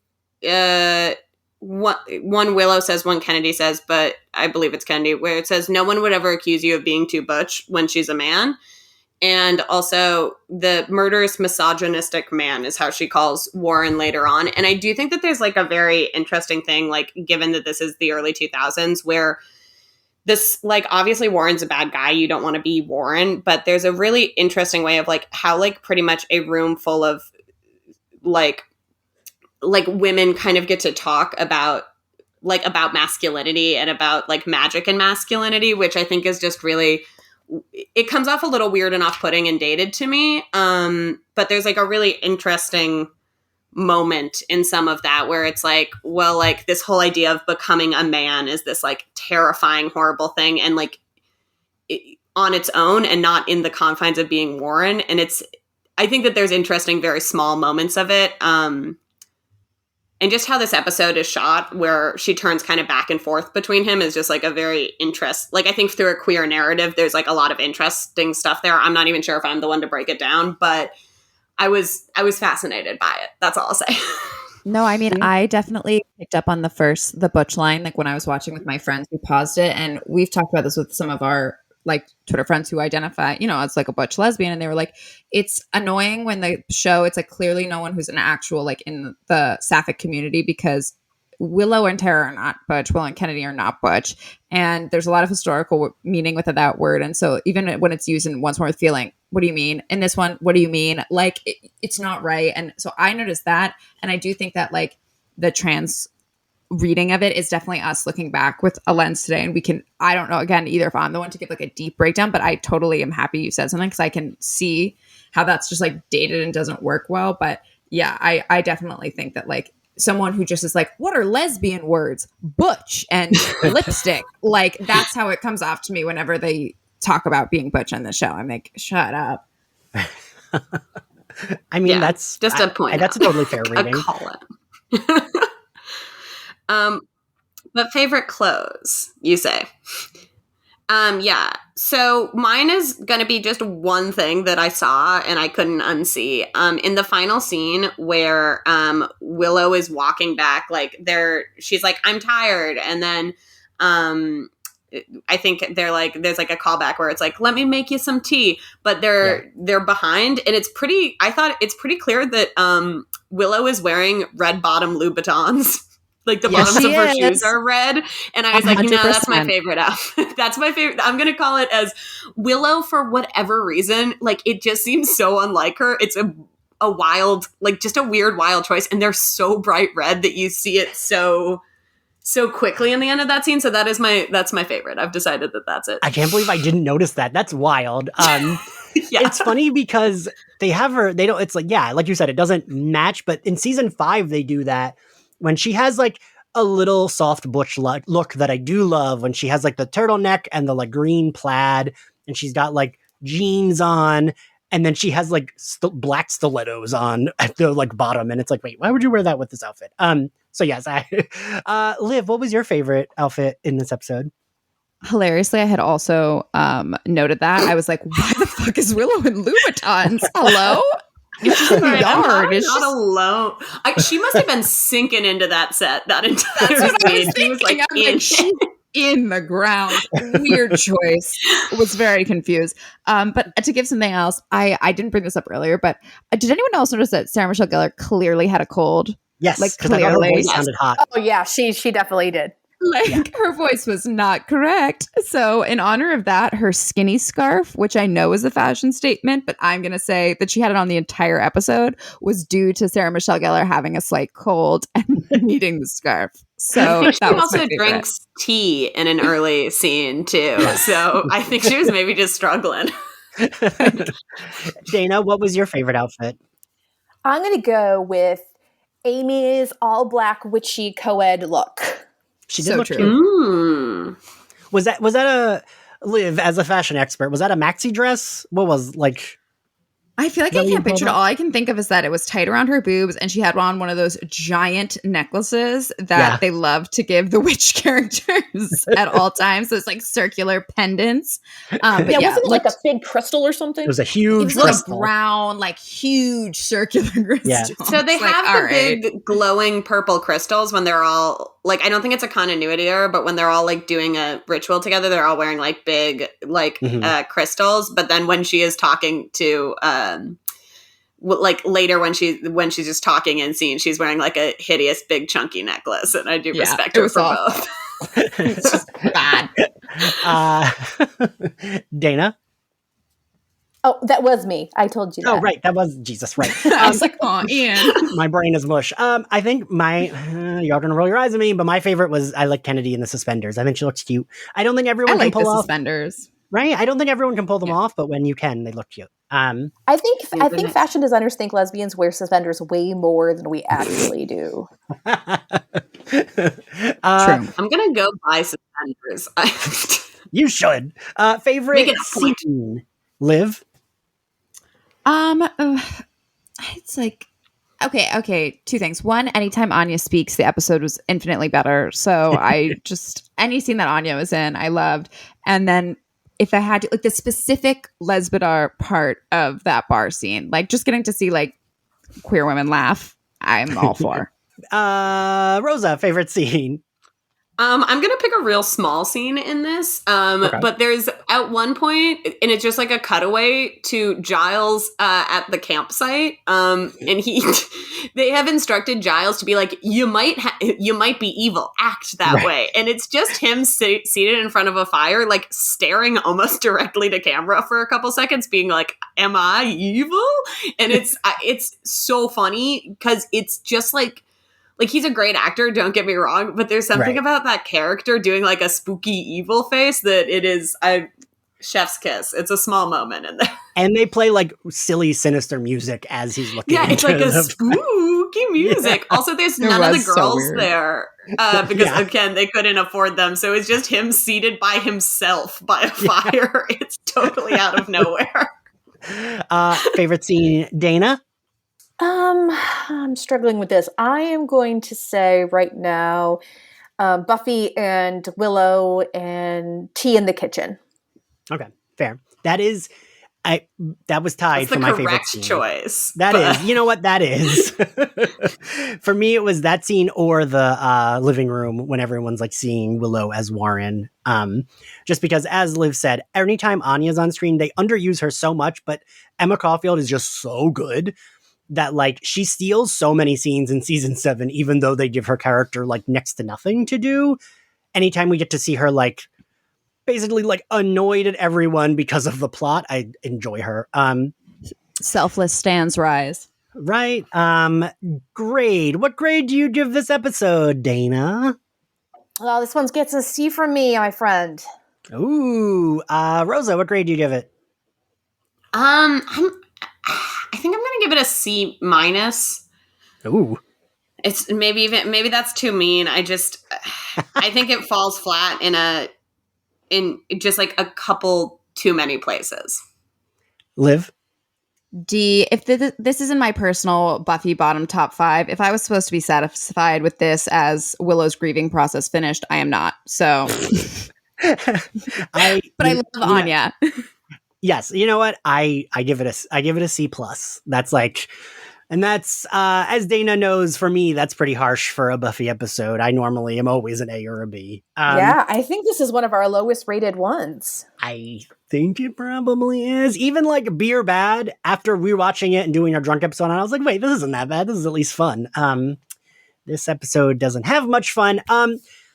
one Willow says, one Kennedy says, but I believe it's Kennedy, where it says, no one would ever accuse you of being too butch when she's a man. And also the murderous misogynistic man is how she calls Warren later on. And I do think that there's like a very interesting thing, like given that this is the early 2000s, where this, like, obviously Warren's a bad guy. You don't want to be Warren, but there's a really interesting way of like how like pretty much a room full of like women kind of get to talk about masculinity and about like magic and masculinity, which I think is just really, it comes off a little weird and off-putting and dated to me. But there's like a really interesting moment in some of that where it's like, well, like this whole idea of becoming a man is this like terrifying, horrible thing. And like on its own and not in the confines of being Warren. And I think that there's interesting, very small moments of it. And just how this episode is shot, where she turns kind of back and forth between him, is just like a very I think through a queer narrative, there's like a lot of interesting stuff there. I'm not even sure if I'm the one to break it down, but I was fascinated by it. That's all I'll say. No, I mean, I definitely picked up on the butch line, like when I was watching with my friends, we paused it, and we've talked about this with some of our like Twitter friends who identify, as like a butch lesbian. And they were like, it's annoying when the show, it's like clearly no one who's an actual, like in the sapphic community, because Willow and Tara are not butch. Willow and Kennedy are not butch. And there's a lot of historical meaning with that word. And so even when it's used in Once More with Feeling, what do you mean? In this one, what do you mean? Like, it's not right. And so I noticed that. And I do think that like the trans reading of it is definitely us looking back with a lens today. And we can, I don't know, again, either if I'm the one to give like a deep breakdown, but I totally am happy you said something, because I can see how that's just like dated and doesn't work well. But yeah, I definitely think that like someone who just is like, what are lesbian words? Butch and lipstick. Like that's how it comes off to me whenever they talk about being butch on the show. I'm like, shut up. I mean, that's just a point. That's a totally fair reading. I call it. But favorite clothes, you say? Yeah. So mine is going to be just one thing that I saw and I couldn't unsee. In the final scene where Willow is walking back, like she's like, I'm tired. And then I think they're like, there's like a callback where it's like, let me make you some tea. But they're behind, and I thought it's pretty clear that Willow is wearing red bottom Louboutins. Like the bottoms of her shoes are red. And I was 100%. Like, no, that's my favorite outfit. That's my favorite. I'm going to call it as Willow for whatever reason. Like, it just seems so unlike her. It's a wild, like just a weird, wild choice. And they're so bright red that you see it so quickly in the end of that scene. So that's my favorite. I've decided that that's it. I can't believe I didn't notice that. That's wild. Yeah. It's funny because they have her, it's like, yeah, like you said, it doesn't match, but in season 5, they do that. When she has like a little soft butch look that I do love, when she has like the turtleneck and the like green plaid, and she's got like jeans on, and then she has like black stilettos on at the like bottom, and it's like, wait, why would you wear that with this outfit? So yes, Liv, what was your favorite outfit in this episode? Hilariously, I had also noted that. I was like, why the fuck is Willow in Louboutins? Hello? It's just in the yard. It's not alone. She must have been sinking into that set that entire scene. She was like in the ground. Weird choice. Was very confused. But to give something else, I didn't bring this up earlier, but did anyone else notice that Sarah Michelle Gellar clearly had a cold? Yes, like clearly. Her voice sounded hot. Oh yeah, she definitely did. Like her voice was not correct. So in honor of that, her skinny scarf, which I know is a fashion statement, but I'm going to say that she had it on the entire episode, was due to Sarah Michelle Gellar having a slight cold and needing the scarf. So I think she also drinks tea in an early scene too. So I think she was maybe just struggling. Dana, what was your favorite outfit? I'm going to go with Amy's all black witchy co-ed look. She did look cute. Was that a Liv, as a fashion expert, was that a maxi dress? What was like? I feel like I can't picture it. All I can think of is that it was tight around her boobs and she had on one of those giant necklaces that they love to give the witch characters at all times. Those like circular pendants. Wasn't it like a big crystal or something? It was a huge crystal. Like brown, like huge circular crystal. Yeah. So they have the big glowing purple crystals when they're all like, I don't think it's a continuity error, but when they're all like doing a ritual together, they're all wearing like big like crystals. But then when she is talking to like later when she's just talking in scene, she's wearing like a hideous big chunky necklace, and I do respect her for both. It's just bad. Dana. Oh, that was me. I told you that. Oh, right. That was Jesus, right. I was like, oh, Ian. My brain is mush. I think y'all gonna roll your eyes at me, but my favorite was I like Kennedy in the suspenders. I think she looks cute. I don't think everyone can pull off suspenders. Right? I don't think everyone can pull them off, but when you can, they look cute. I think fashion designers think lesbians wear suspenders way more than we actually do. True. I'm gonna go buy suspenders. You should. Favorite scene, Liv? It's like okay. Two things. One, anytime Anya speaks, the episode was infinitely better. So I just any scene that Anya was in, I loved. And then if I had to, like the specific lesbidar part of that bar scene, like just getting to see like queer women laugh, I'm all for. Rosa, favorite scene? I'm going to pick a real small scene in this, but there's at one point, and it's just like a cutaway to Giles at the campsite, and they have instructed Giles to be like, you might be evil, act that way, and it's just him seated in front of a fire, like staring almost directly to camera for a couple seconds, being like, am I evil? And it's so funny, because it's just like he's a great actor, don't get me wrong, but there's something about that character doing like a spooky evil face that it is chef's kiss. It's a small moment in there. And they play like silly, sinister music as he's looking. Yeah, it's like a spooky music. Yeah. Also, there's none of the girls there because again, they couldn't afford them. So it's just him seated by himself by a fire. It's totally out of nowhere. Favorite scene, Dana? I'm struggling with this. I am going to say right now, Buffy and Willow and tea in the kitchen. Okay, fair. That is, that was tied for my favorite scene. Choice. That is, you know what that is. For me, it was that scene or the living room when everyone's like seeing Willow as Warren. Just because, as Liv said, anytime Anya's on screen, they underuse her so much, but Emma Caulfield is just so good that like she steals so many scenes in season 7, even though they give her character like next to nothing to do. Anytime we get to see her like basically like annoyed at everyone because of the plot, I enjoy her. Selfless stands rise. Right. Grade. What grade do you give this episode, Dana? Well, this one gets a C from me, my friend. Ooh. Rosa, what grade do you give it? I think I'm going to give it a C-. Ooh. It's maybe that's too mean. I think it falls flat in just like a couple too many places. Liv? D. If this is in my personal Buffy bottom top 5, if I was supposed to be satisfied with this as Willow's grieving process finished, I am not. So, I love Anya. Yes, you know what? I give it a C+. That's like, and that's as Dana knows, for me, that's pretty harsh for a Buffy episode. I normally am always an A or a B. Yeah, I think this is one of our lowest rated ones. I think it probably is. Even like Beer Bad, after rewatching it and doing our drunk episode, I was like, wait, this isn't that bad. This is at least fun. This episode doesn't have much fun.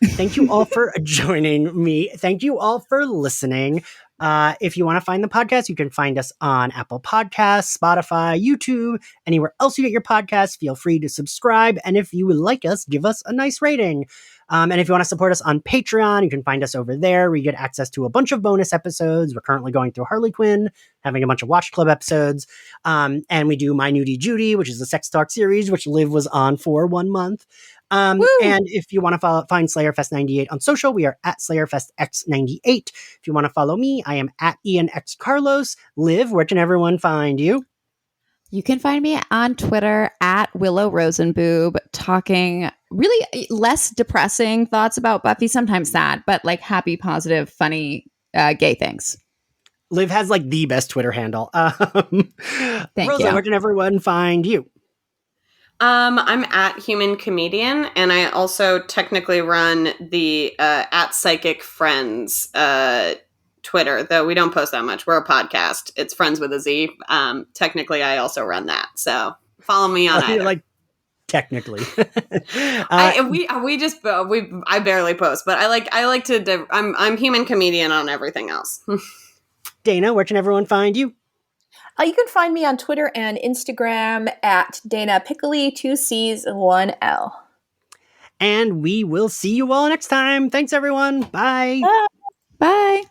Thank you all for joining me. Thank you all for listening. If you want to find the podcast, you can find us on Apple Podcasts, Spotify, YouTube, anywhere else you get your podcasts. Feel free to subscribe. And if you would like us, give us a nice rating. And if you want to support us on Patreon, you can find us over there. We get access to a bunch of bonus episodes. We're currently going through Harley Quinn, having a bunch of Watch Club episodes. And we do My Nudie Judy, which is a sex talk series, which Liv was on for 1 month. And if you want to find Slayerfest 98 on social, we are at SlayerFestX98. If you want to follow me, I am at Ian X Carlos. Liv, where can everyone find you? You can find me on Twitter at Willow Rosenboob, talking really less depressing thoughts about Buffy, sometimes sad, but like happy, positive, funny, gay things. Liv has like the best Twitter handle. Thank Rosa, you. where can everyone find you? I'm at Human Comedian, and I also technically run the at Psychic Friends Twitter, though we don't post that much. We're a podcast. It's Friends with a Z. Technically, I also run that. So follow me on either. Like, technically. I barely post, but I like to. I'm Human Comedian on everything else. Dana, where can everyone find you? You can find me on Twitter and Instagram at Dana Piccoli, 2 C's and 1 L. And we will see you all next time. Thanks, everyone. Bye. Bye. Bye.